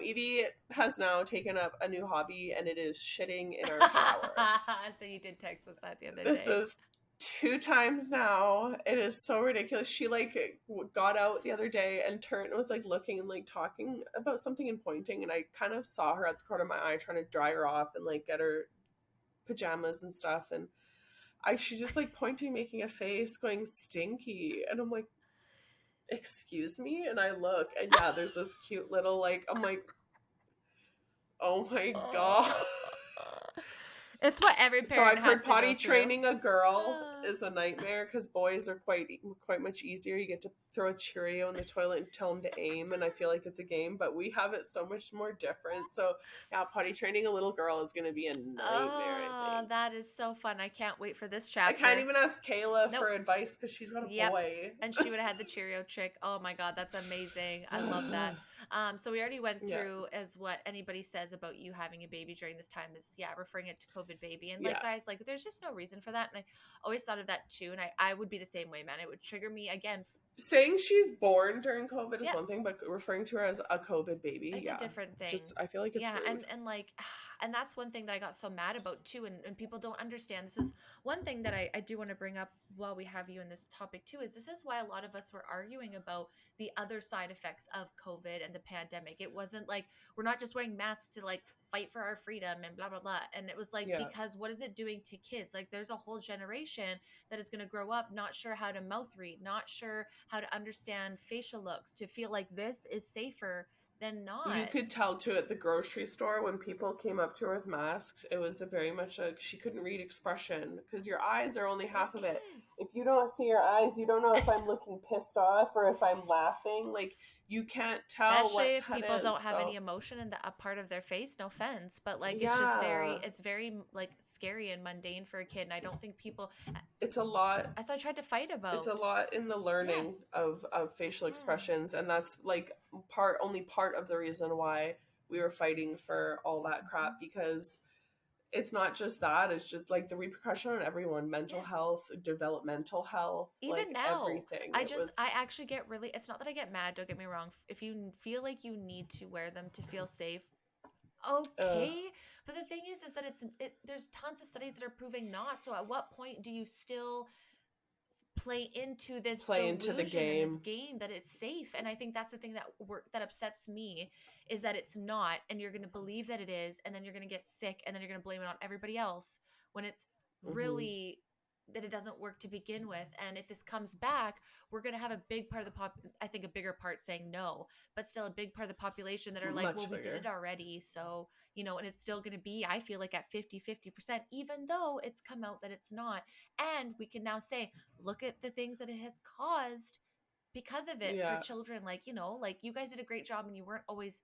Evie has now taken up a new hobby, and it is shitting in our shower. So you did text us that the other This day. is 2 times now. It is so ridiculous. She like got out the other day and turned and was like looking and like talking about something and pointing, and I kind of saw her at the corner of my eye trying to dry her off and like get her pajamas and stuff, and she's just like pointing, making a face, going stinky, and I'm like, excuse me? And I look, and yeah, there's this cute little like, I'm like, oh my God. It's what every So parent I've has heard to go potty through. training a girl is a nightmare because boys are quite much easier. You get to throw a Cheerio in the toilet and tell them to aim, and I feel like it's a game, but we have it so much more different. So yeah, potty training a little girl is going to be a nightmare, I think. That is so fun. I can't wait for this I chapter. can't even ask Kayla Nope. for advice because she's got a Yep. boy. And she would have had the Cheerio trick. Oh my God, that's amazing. I love that. So we already went Yeah. through as what anybody says about you having a baby during this time is, yeah, referring it to COVID baby. And like, Yeah. guys, like there's just no reason for that. And I always thought of that too. And I would be the same way, man. It would trigger me again. Saying she's born during COVID is Yeah. one thing, but referring to her as a COVID baby, It's a different thing. Just, I feel like it's Yeah, rude. and like, and that's one thing that I got so mad about too, and people don't understand. This is one thing that I do want to bring up while we have you in this topic too, is this is why a lot of us were arguing about the other side effects of COVID and the pandemic. It wasn't like we're not just wearing masks to like fight for our freedom and blah blah blah. And it was like, Yeah. because what is it doing to kids? Like there's a whole generation that is going to grow up not sure how to mouth read, not sure how to understand facial looks, to feel like this is safer than not. You could tell too at the grocery store when people came up to her with masks, it was a very much like she couldn't read expression because your eyes are only half of it. If you don't see your eyes, you don't know if I'm looking pissed off or if I'm laughing. Like you can't tell. Especially if what people is, don't have so. any emotion in a part of their face. No offense, but like Yeah. it's very like scary and mundane for a kid. And I don't think people. It's a lot. As I tried to fight about. It's a lot in the learning Yes. of facial expressions, and that's like only part of the reason why we were fighting for all that crap, because it's not just that, it's just like the repercussion on everyone, mental Yes. health, developmental health, even like now everything. I actually get really, it's not that I get mad, don't get me wrong, if you feel like you need to wear them to feel safe, okay. But the thing is that there's tons of studies that are proving not. So at what point do you still play into this delusion the game. in this game that it's safe? And I think that's the thing that upsets me, is that it's not, and you're going to believe that it is, and then you're going to get sick, and then you're going to blame it on everybody else when it's really that it doesn't work to begin with. And if this comes back, we're going to have a big part of the I think a bigger part saying no, but still a big part of the population that are like, Much well, we bigger. did it already. So, and it's still going to be, I feel like, at 50%, even though it's come out that it's not. And we can now say, look at the things that it has caused because of it for children. Like, like you guys did a great job and you weren't always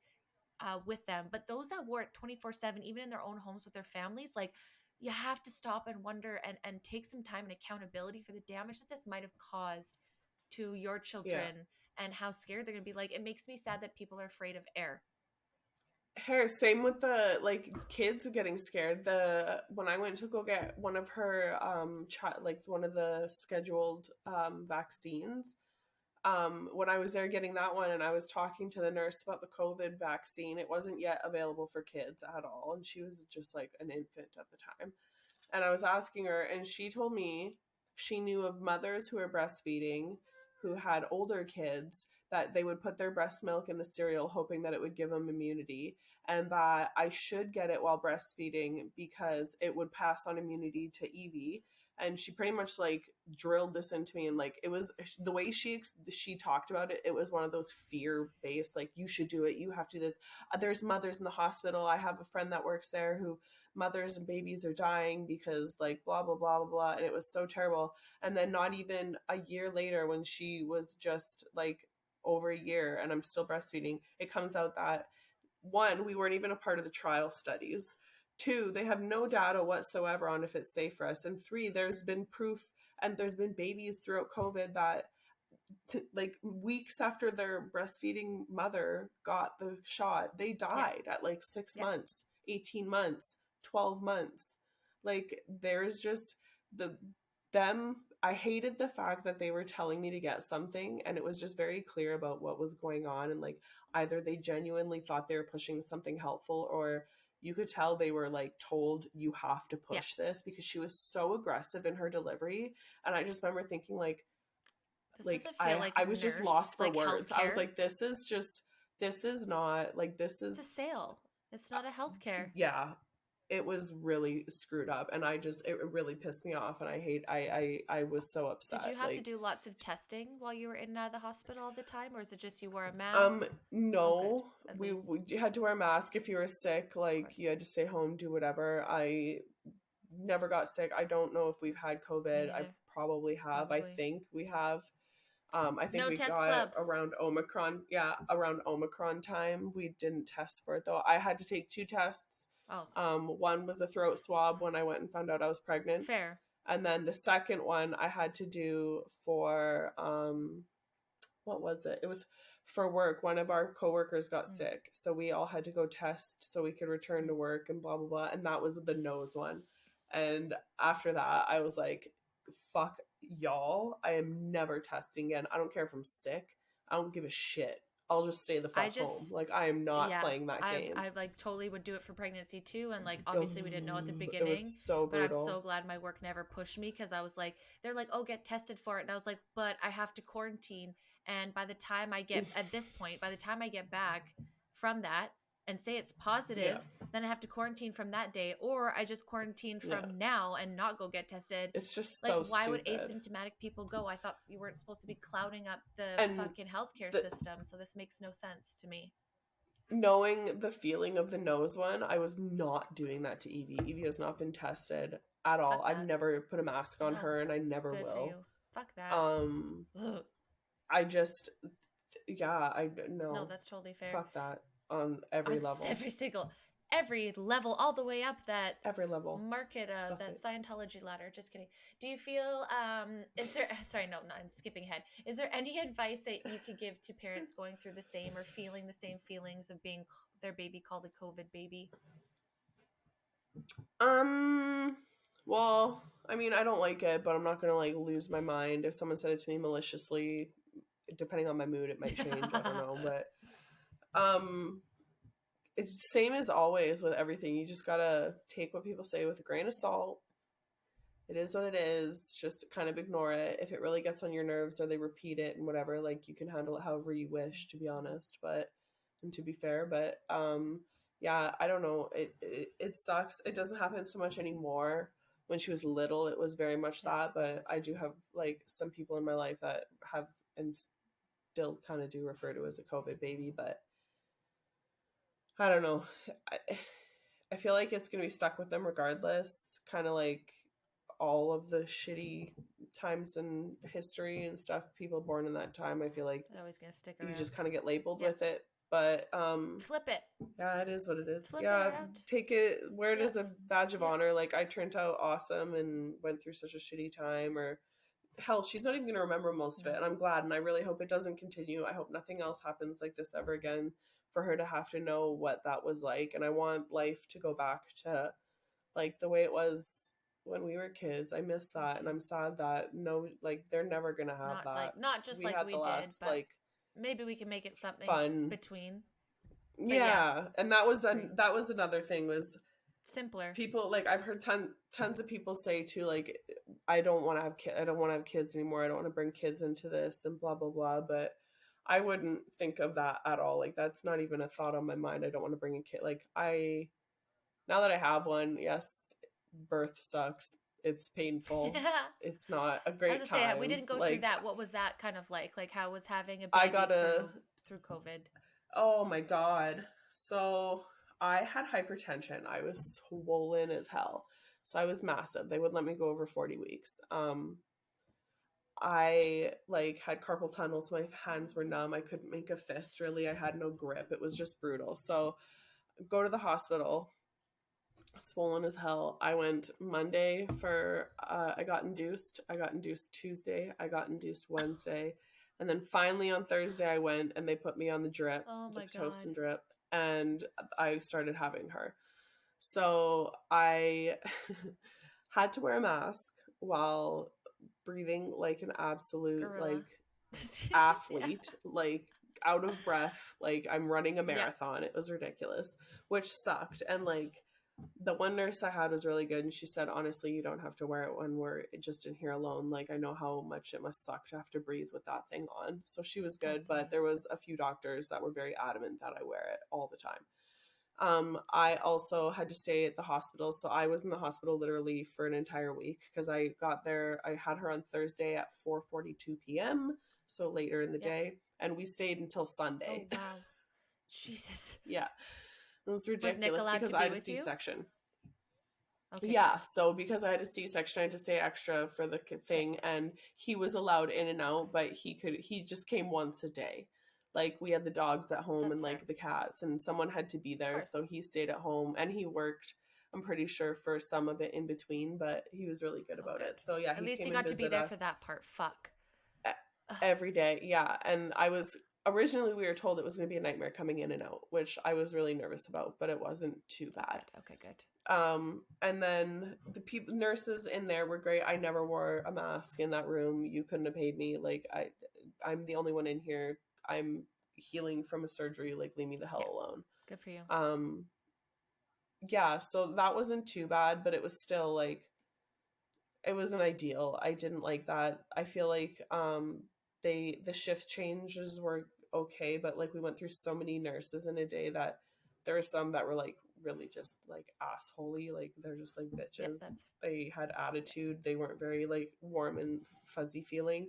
with them, but those that wore it 24/7, even in their own homes with their families, like, you have to stop and wonder and take some time and accountability for the damage that this might have caused to your children and how scared they're going to be. Like, it makes me sad that people are afraid of air. Hair, same with the like kids getting scared. The when I went to go get one of her like one of the scheduled vaccines, when I was there getting that one and I was talking to the nurse about the COVID vaccine, it wasn't yet available for kids at all, and she was just like an infant at the time. And I was asking her, and she told me she knew of mothers who were breastfeeding who had older kids that they would put their breast milk in the cereal hoping that it would give them immunity, and that I should get it while breastfeeding because it would pass on immunity to Evie. And she pretty much like drilled this into me, and like it was the way she talked about it, it was one of those fear based, like, you should do it, you have to do this. There's mothers in the hospital, I have a friend that works there who mothers and babies are dying because like blah blah blah blah blah, and it was so terrible. And then not even a year later, when she was just like over a year and I'm still breastfeeding, it comes out that one, we weren't even a part of the trial studies. Two, they have no data whatsoever on if it's safe for us. And three, there's been proof, and there's been babies throughout COVID that like weeks after their breastfeeding mother got the shot, they Yeah. died at like 6 months, Yeah. 18 months, 12 months. Like there's just the them. I hated the fact that they were telling me to get something and it was just very clear about what was going on, and like either they genuinely thought they were pushing something helpful, or you could tell they were like told you have to Yeah. push this, because she was so aggressive in her delivery. And I just remember thinking This like doesn't feel like I was just nurse, lost for like words. I was healthcare. like, this is not like this It's a is sale. It's not a healthcare. yeah. It was really screwed up, and it really pissed me off, and I was so Did you upset. have to Like, do lots of testing while you were in and out of the hospital all the time, or is it just you wore a um mask? Oh, good. no, At we, least, we had to wear a mask if you were sick. of Like, you course. had to stay home, do whatever. I never got sick. I don't know if we've had Me COVID. I neither. probably have. I Probably. think we have. I think No we test got club. around Omicron. Yeah, around Omicron time. We didn't test for it though. I had to take two tests. Oh, One was a throat swab when I went and found out I was pregnant, fair. and then the second one I had to do for what was it? It was for work. One of our coworkers got Mm, sick, so we all had to go test so we could return mm. to work and blah blah blah. And that was the nose one. And after that, I was like, "Fuck y'all! I am never testing again. I don't care if I'm sick. I don't give a shit. I'll just stay the I fuck home. just, Like, I am not yeah, playing that game." I like totally would do it for pregnancy too, and like Oh, obviously we didn't know at the it was beginning, so but I'm so brutal. glad my work never pushed me because I was like, they're like, oh, get tested for it, and I was like, but I have to quarantine, and by the time I get at this point, by the time I get back from that and say it's Yeah, positive, then I have to quarantine from that day, or I just quarantine yeah. from now and not go get tested. It's just Like, so why would stupid. asymptomatic people go? I thought you weren't supposed to be clouding up the And fucking healthcare the system, so this makes no sense to me. knowing the feeling of the nose one, I was not doing that to Evie. Evie has not been tested at all. Fuck I've that. never put a mask on No, her, and I never good for will. you. Fuck that. Um, Ugh. I just, yeah, I No, no, that's totally fair. fuck that on every It's level, every level, all the way up that every level. market, Fuck that it. Scientology ladder. Just kidding. Do you feel, is there, sorry, no, I'm skipping ahead. Is there any advice that you could give to parents going through the same or feeling the same feelings of being their baby called a COVID baby? Um, well, I mean, I don't like it, but I'm not gonna like lose my mind. If someone said it to me maliciously, depending on my mood, it might change. I don't know, but um, it's same as always with everything. You just gotta take what people say with a grain of salt. It is what it is. Just kind of ignore it. If it really gets on your nerves or they repeat it and whatever, like you can handle it however you wish, to be honest. But and to be fair, but yeah, I don't know. It sucks. It doesn't happen so much anymore. When she was little, it was very much Yeah. that. But I do have like some people in my life that have and still kind of do refer to as a COVID baby, but I don't know. I feel like it's gonna be stuck with them regardless. Kind of like all of the shitty times in history and stuff. People born in that time, I feel like They're always going to stick you just around. kind of get labeled Yep. with it. But Flip it. yeah, it is what it is. Flip it Yeah, around. take it, wear it Yep. as a badge of Yep. honor. Like, I turned out awesome and went through such a shitty time, or hell, she's not even gonna remember most of No. it, and I'm glad, and I really hope it doesn't continue. I hope nothing else happens like this ever again for her to have to know what that was like. And I want life to go back to like the way it was when we were kids. I miss that, and I'm sad that no, like they're never gonna have that. Not just We like had the we did, last but like maybe we can make it something fun. between. But yeah, Yeah, and that was another thing was simpler. people like I've heard tons of people say too like I don't want to have I don't want to have kids anymore. I don't want to bring kids into this and blah blah blah, but I wouldn't think of that at all. Like that's not even a thought on my mind. I don't want to bring a kid. Like I now that I have one, yes, birth sucks. It's painful. Yeah. It's not a As I great say, we time. didn't go through Like that. What was that kind of like? Like how was having a I baby got a through COVID? oh my god. So I had hypertension. I was swollen as hell. So I was massive. They wouldn't let me go over 40 weeks. I like had carpal tunnel, so my hands were numb. I couldn't make a fist really. I had no grip. It was just brutal. So go to the hospital, swollen as hell. I went Monday for I got induced. I got induced Tuesday. I got induced Wednesday. And then finally on Thursday I went and they put me on the drip, Oh the my God. Pitocin drip, and I started having her. So I had to wear a mask while breathing like an absolute Gorilla. like athlete, like out of breath, like I'm running a Yeah. marathon. It was ridiculous, which sucked. And like the one nurse I had was really good, and she said, honestly, you don't have to wear it when we're just in here alone. Like I know how much it must suck to have to breathe with that thing on. So she was good. That's but nice. There was a few doctors that were very adamant that I wear it all the time. I also had to stay at the hospital. So I was in the hospital literally for an entire week because I got there. I had her on Thursday at 4:42 p.m. So later in the day. And we stayed until Sunday. Oh, wow. Jesus. Yeah. It was Was ridiculous Nick allowed because to I be had a with you? C-section. Okay. Yeah, so because I had a C-section, I had to stay extra for the thing, and he was allowed in and out, but he just came once a day. Like we had the dogs at home That's and like fair. the cats, and someone had to be there, course. so he stayed at home and he worked. I'm pretty sure for some of it in between, but he was really good about it. So yeah, At he least came you and got to be visited there for us that part. Fuck. every day. Yeah, and I was originally we were told it was going to be a nightmare coming in and out, which I was really nervous about, but it wasn't too bad. Okay, good. And then the people nurses in there were great. I never wore a mask in that room. You couldn't have paid me. Like I'm the only one in here. I'm healing from a surgery. Like leave me the hell alone. Good for you. Yeah, so that wasn't too bad, but it was still like it wasn't ideal. I didn't like that. I feel like the shift changes were okay, but like we went through so many nurses in a day that there were some that were like really just like assholey, like they're just like bitches. They had attitude. They weren't very like warm and fuzzy feeling.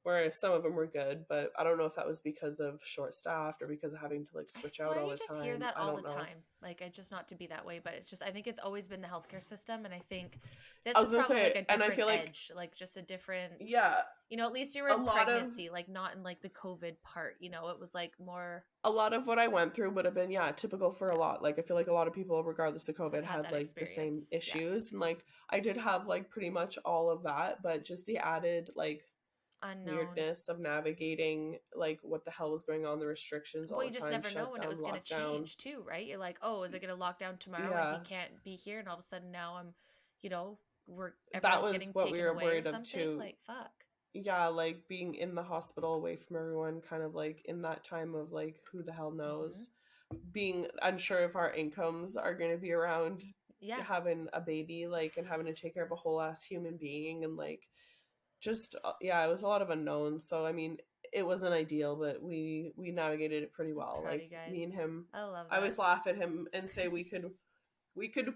Whereas some of them were good, but I don't know if that was because of short staffed or because of having to like switch out all the time. I just hear that I all don't the know. time. Like, I just not to be that way, but it's just I think it's always been the healthcare system, and I think this I is was gonna probably say, like a and I different feel like edge, like just a different. yeah, You know, at least you were a in lot of pregnancy, like not in like the COVID part. You know, it was like more. a lot of what I went through would have been typical for a lot. Like I feel like a lot of people, regardless of COVID, Had had that like the same experience. issues, and like I did have like pretty much all of that, but just the added like Unknown. weirdness of navigating like what the hell was going on, the restrictions all Well, the you time, just never know shut when it down, was going to lockdown. change too, right? You're like, oh, is it going to lock down tomorrow Yeah. and he can't be here, and all of a sudden now I'm, you know, That everyone's was getting what taken we were away worried or of something. too. Like fuck. Yeah, like being in the hospital away from everyone, kind of like in that time of like who the hell knows, being unsure if our incomes are going to be around, having a baby, like, and having to take care of a whole ass human being, and like just it was a lot of unknowns. So I mean, it wasn't ideal, but we navigated it pretty well. Like me and him, I love that. I always laugh at him and say we could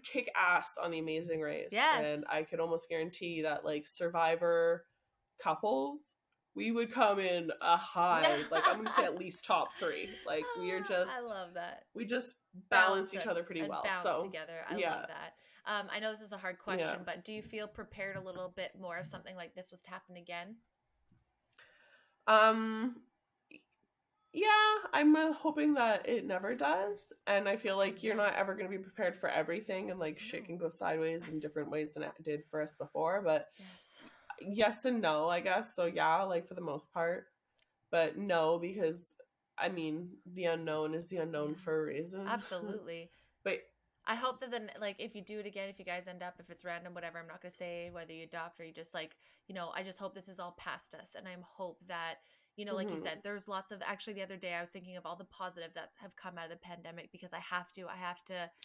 kick ass on The Amazing Race. Yes. And I could almost guarantee that like Survivor couples, we would come in a high, like I'm gonna say at least top 3. Like we are just I love that. We just balance each other pretty well. Bounce together. I love that. I know this is a hard question, but do you feel prepared a little bit more if something like this was to happen again? Yeah, I'm hoping that it never does. And I feel like you're not ever going to be prepared for everything, and like shit can go sideways in different ways than it did for us before. But yes and no, I guess. So yeah, like for the most part. But no, because I mean, the unknown is the unknown for a reason. Absolutely. But I hope that then, like, if you do it again, if you guys end up, if it's random, whatever, I'm not going to say whether you adopt or you just like, I just hope this is all past us. And I hope that, like you said, there's lots of, actually the other day I was thinking of all the positive that have come out of the pandemic because I have to,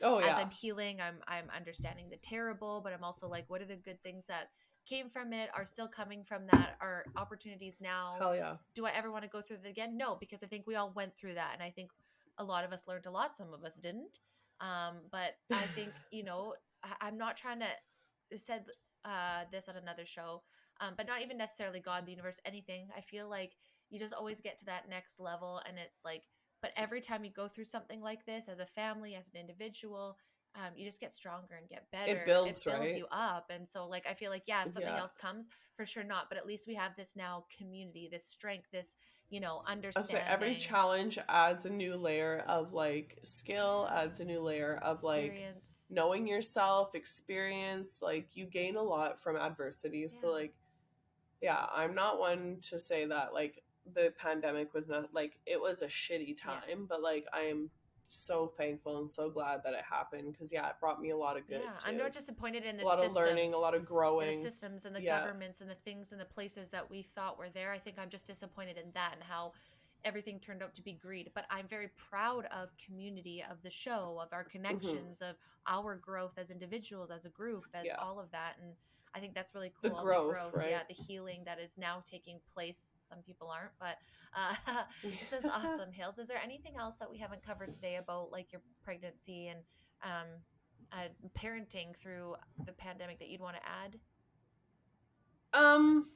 oh as yeah, I'm healing, I'm understanding the terrible, but I'm also like, what are the good things that came from it, are still coming from that, are opportunities now. hell yeah. Do I ever want to go through it again? No, because I think we all went through that. And I think a lot of us learned a lot. Some of us didn't. But I think, I'm not trying to said this on another show, but not even necessarily God, the universe, anything. I feel like you just always get to that next level, and it's like, but every time you go through something like this, as a family, as an individual, you just get stronger and get It better. It builds, builds right? you up, and so like I feel like if something Yeah. else comes, for sure not. But at least we have this now community, this strength, this I say every understanding, challenge adds a new layer of like skill, adds a new layer of like experience. knowing yourself, experience. Like you gain a lot from adversity. Yeah. So like, yeah, I'm not one to say that like the pandemic was not like it was a shitty time, Yeah. but like I am so thankful and so glad that it happened because yeah, it brought me a lot of good Yeah, I'm too. not disappointed in A the lot of learning, a systems, lot of growing. and the Yeah. governments and the things and the places that we thought were there. I think I'm just disappointed in that and how everything turned out to be greed. But I'm very proud of community, of the show, of our Hmm. connections, of our growth as individuals, as a group, as Yeah. all of that. And I think that's really The cool. The growth, growth, right? the healing that is now taking place. Some people aren't, but uh, this is awesome. Hales, is there anything else that we haven't covered today about like your pregnancy and um, parenting through the pandemic that you'd want to add? um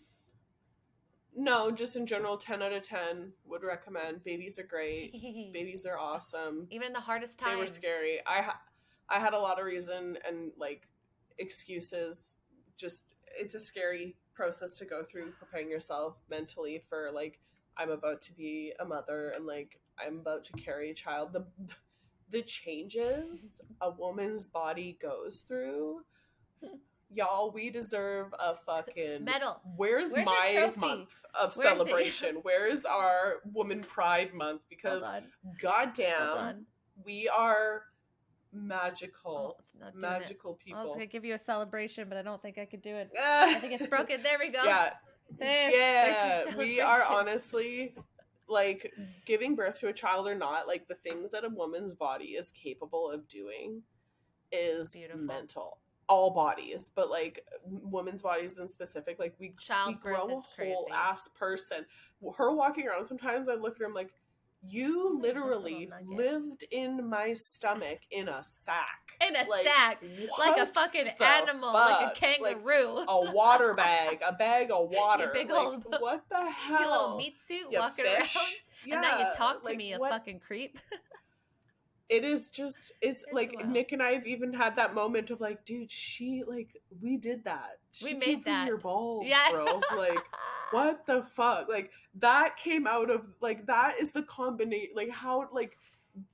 No, just in general, 10 out of 10 would recommend. Babies are great. Babies are awesome. Even in the hardest They were times. scary. I had a lot of reason and like excuses. Just it's a scary process to go through preparing yourself mentally for like I'm about to be a mother and like I'm about to carry a child. The changes a woman's body goes through, y'all, we deserve a fucking Medal. where's Where's your my trophy? month of Where's it? celebration? Where's our woman pride month? Hold Because on. Hold goddamn, on. we are Oh, magical, it's not doing magical it. I was people. gonna give you a celebration, but I don't think I could do it. I think it's broken. There we go. Yeah, There's yeah, your we are celebration. honestly like giving birth to a child or not, like the things that a woman's body is capable of doing It's is beautiful. mental. All bodies, but like women's bodies in specific, like we Childbirth grow a is whole crazy. ass person. Her walking around, sometimes I look at her, I'm like, you Look at this literally little nugget. lived in my stomach in a sack. In a Like, sack, like a what fucking the animal, like a fuck? kangaroo. Like a water bag, a bag of water. You big like old, what the hell? you little meat suit You walking fish? around, Yeah, and now you talk to like me, you what? fucking creep. It is just it's like wild. Nick and I have even had that moment of like, dude, she like we did that. She We came made from that. your balls, Yeah. bro. Like what the fuck? Like that came out of like that is the combination like how like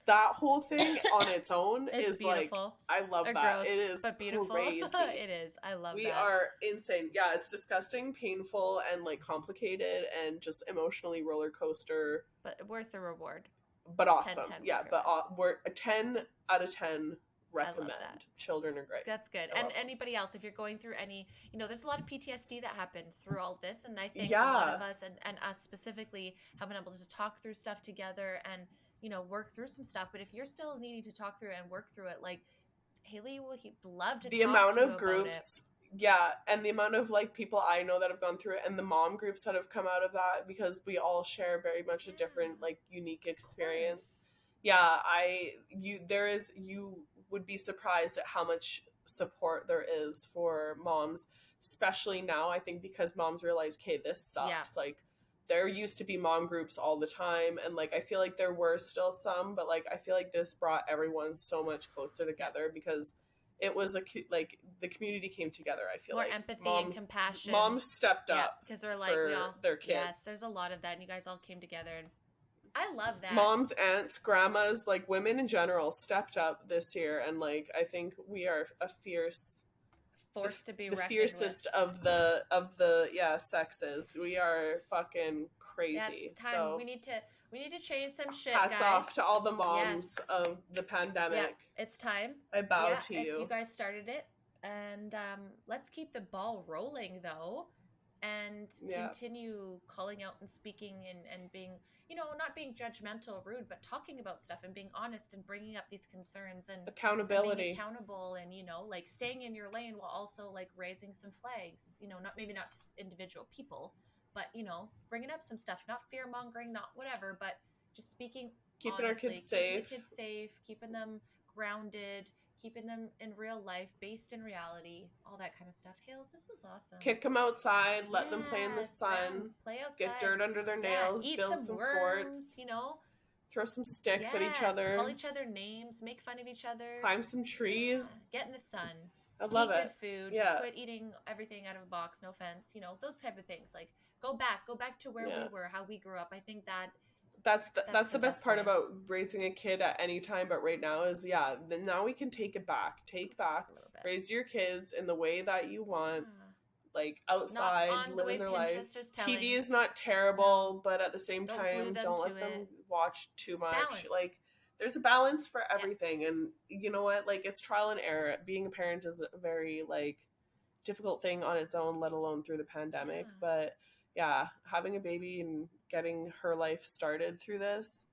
that whole thing on its own It's is beautiful. like I love Or that. gross, It is but beautiful. crazy. It is. I love We that. are insane. Yeah, it's disgusting, painful, and like complicated and just emotionally roller coaster. But worth the reward. But awesome. 10, Yeah, recommend. but we're a 10 out of 10 recommend. I love that. Children are great. That's good. And anybody else, if you're going through any, there's a lot of PTSD that happened through all this. And I think a lot of us and us specifically have been able to talk through stuff together and, work through some stuff. But if you're still needing to talk through it and work through it, like Haley will love to the talk amount to you of groups. Yeah, and the amount of like people I know that have gone through it and the mom groups that have come out of that because we all share very much a different like unique experience. Yeah, you would be surprised at how much support there is for moms, especially now. I think because moms realize, okay, this sucks. Yeah. Like there used to be mom groups all the time, and like I feel like there were still some, but like I feel like this brought everyone so much closer together because it was like the community came together. I feel more like empathy moms, and compassion. Moms stepped up because they're like for we all their kids. Yes, there's a lot of that, and you guys all came together, and I love that. Moms, aunts, grandmas, like women in general stepped up this year, and like I think we are a fierce to be the fiercest with. of the sexes. We are fucking crazy. That's time. So We need to change some shit, hats guys. off to all the moms Yes. of the pandemic. Yeah, it's time. I bow to you. You guys started it. And let's keep the ball rolling, though, and continue calling out and speaking and being, not being judgmental, rude, but talking about stuff and being honest and bringing up these concerns and accountability, and being accountable, and like staying in your lane while also like raising some flags. Not to individual people, but bringing up some stuff, not fear mongering, not whatever, but just speaking keeping honestly, our kids safe, keeping the kids safe, keeping them grounded, keeping them in real life, based in reality, all that kind of stuff. Hails, this was awesome. Kick them outside, let them play in the sun, play outside, get dirt under their nails, eat build some worms, forts, throw some sticks at each other, call each other names, make fun of each other, climb some trees, get in the sun, I love eat it. Good food, quit eating everything out of a box, no offense, those type of things. Like go back to where we were, how we grew up. I think that's the best part about raising a kid at any time, but right now is now we can take back, raise your kids in the way that you want, like outside, living their life. TV is not terrible, but at the same time, don't let them watch too much. Balance. Like there's a balance for everything, and you know what? Like it's trial and error. Being a parent is a very difficult thing on its own, let alone through the pandemic. But having a baby and getting her life started through this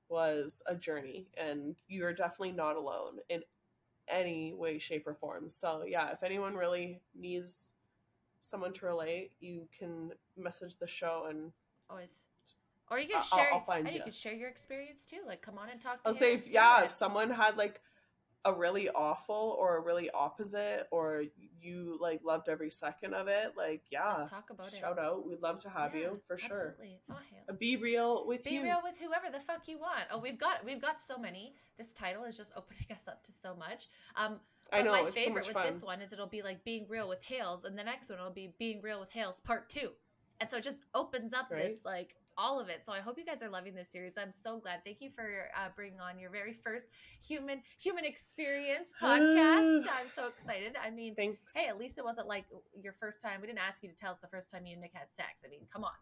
was a journey, and you're definitely not alone in any way, shape, or form. So if anyone really needs someone to relate, you can message the show and always, or you can share. I'll find you. You can share your experience too. Like, come on and talk to I'll say if someone had a really awful or a really opposite, or you loved every second of it, let's talk about it. Shout out. We'd love to have you for sure. Absolutely. Oh, be real with you. Be real with whoever the fuck you want. Oh, we've got so many. This title is just opening us up to so much. I know, my favorite so with fun. This one is it'll be being real with Hails, and the next one will be being real with Hails Part 2. And so it just opens up this all of it. So I hope you guys are loving this series. I'm so glad. Thank you for bringing on your very first human experience podcast. I'm so excited. I mean, thanks. Hey, at least it wasn't like your first time. We didn't ask you to tell us the first time you and Nick had sex. I mean, come on.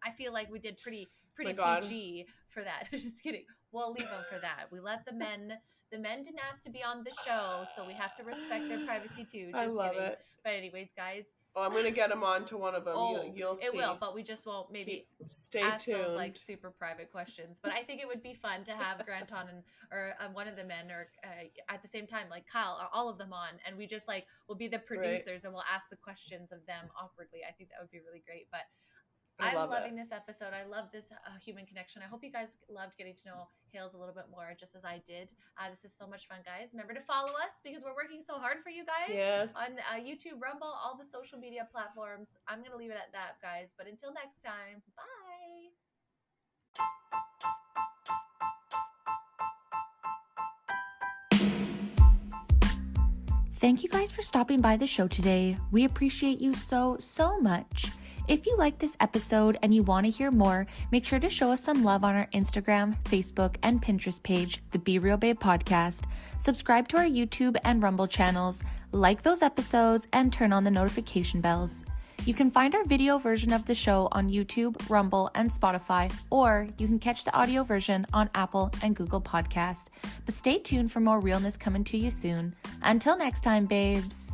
I feel like we did pretty PG for that. Just kidding. We'll leave them for that. We let the men didn't ask to be on the show, so we have to respect their privacy too. Just I love kidding. it. But anyways, guys. Oh, I'm going to get them on to one of them. You'll see. It will, but we just won't stay ask tuned. Those super private questions. But I think it would be fun to have Grant on or one of the men, or at the same time, like Kyle, or all of them on, and we just we'll be the producers and we'll ask the questions of them awkwardly. I think that would be really great. But I'm loving this episode. I love this human connection. I hope you guys loved getting to know Hails a little bit more, just as I did. This is so much fun, guys. Remember to follow us because we're working so hard for you guys on YouTube, Rumble, all the social media platforms. I'm going to leave it at that, guys. But until next time, bye. Thank you guys for stopping by the show today. We appreciate you so much. If you like this episode and you want to hear more, make sure to show us some love on our Instagram, Facebook, and Pinterest page, the Be Real Babe Podcast. Subscribe to our YouTube and Rumble channels, like those episodes, and turn on the notification bells. You can find our video version of the show on YouTube, Rumble, and Spotify, or you can catch the audio version on Apple and Google Podcast. But stay tuned for more realness coming to you soon. Until next time, babes.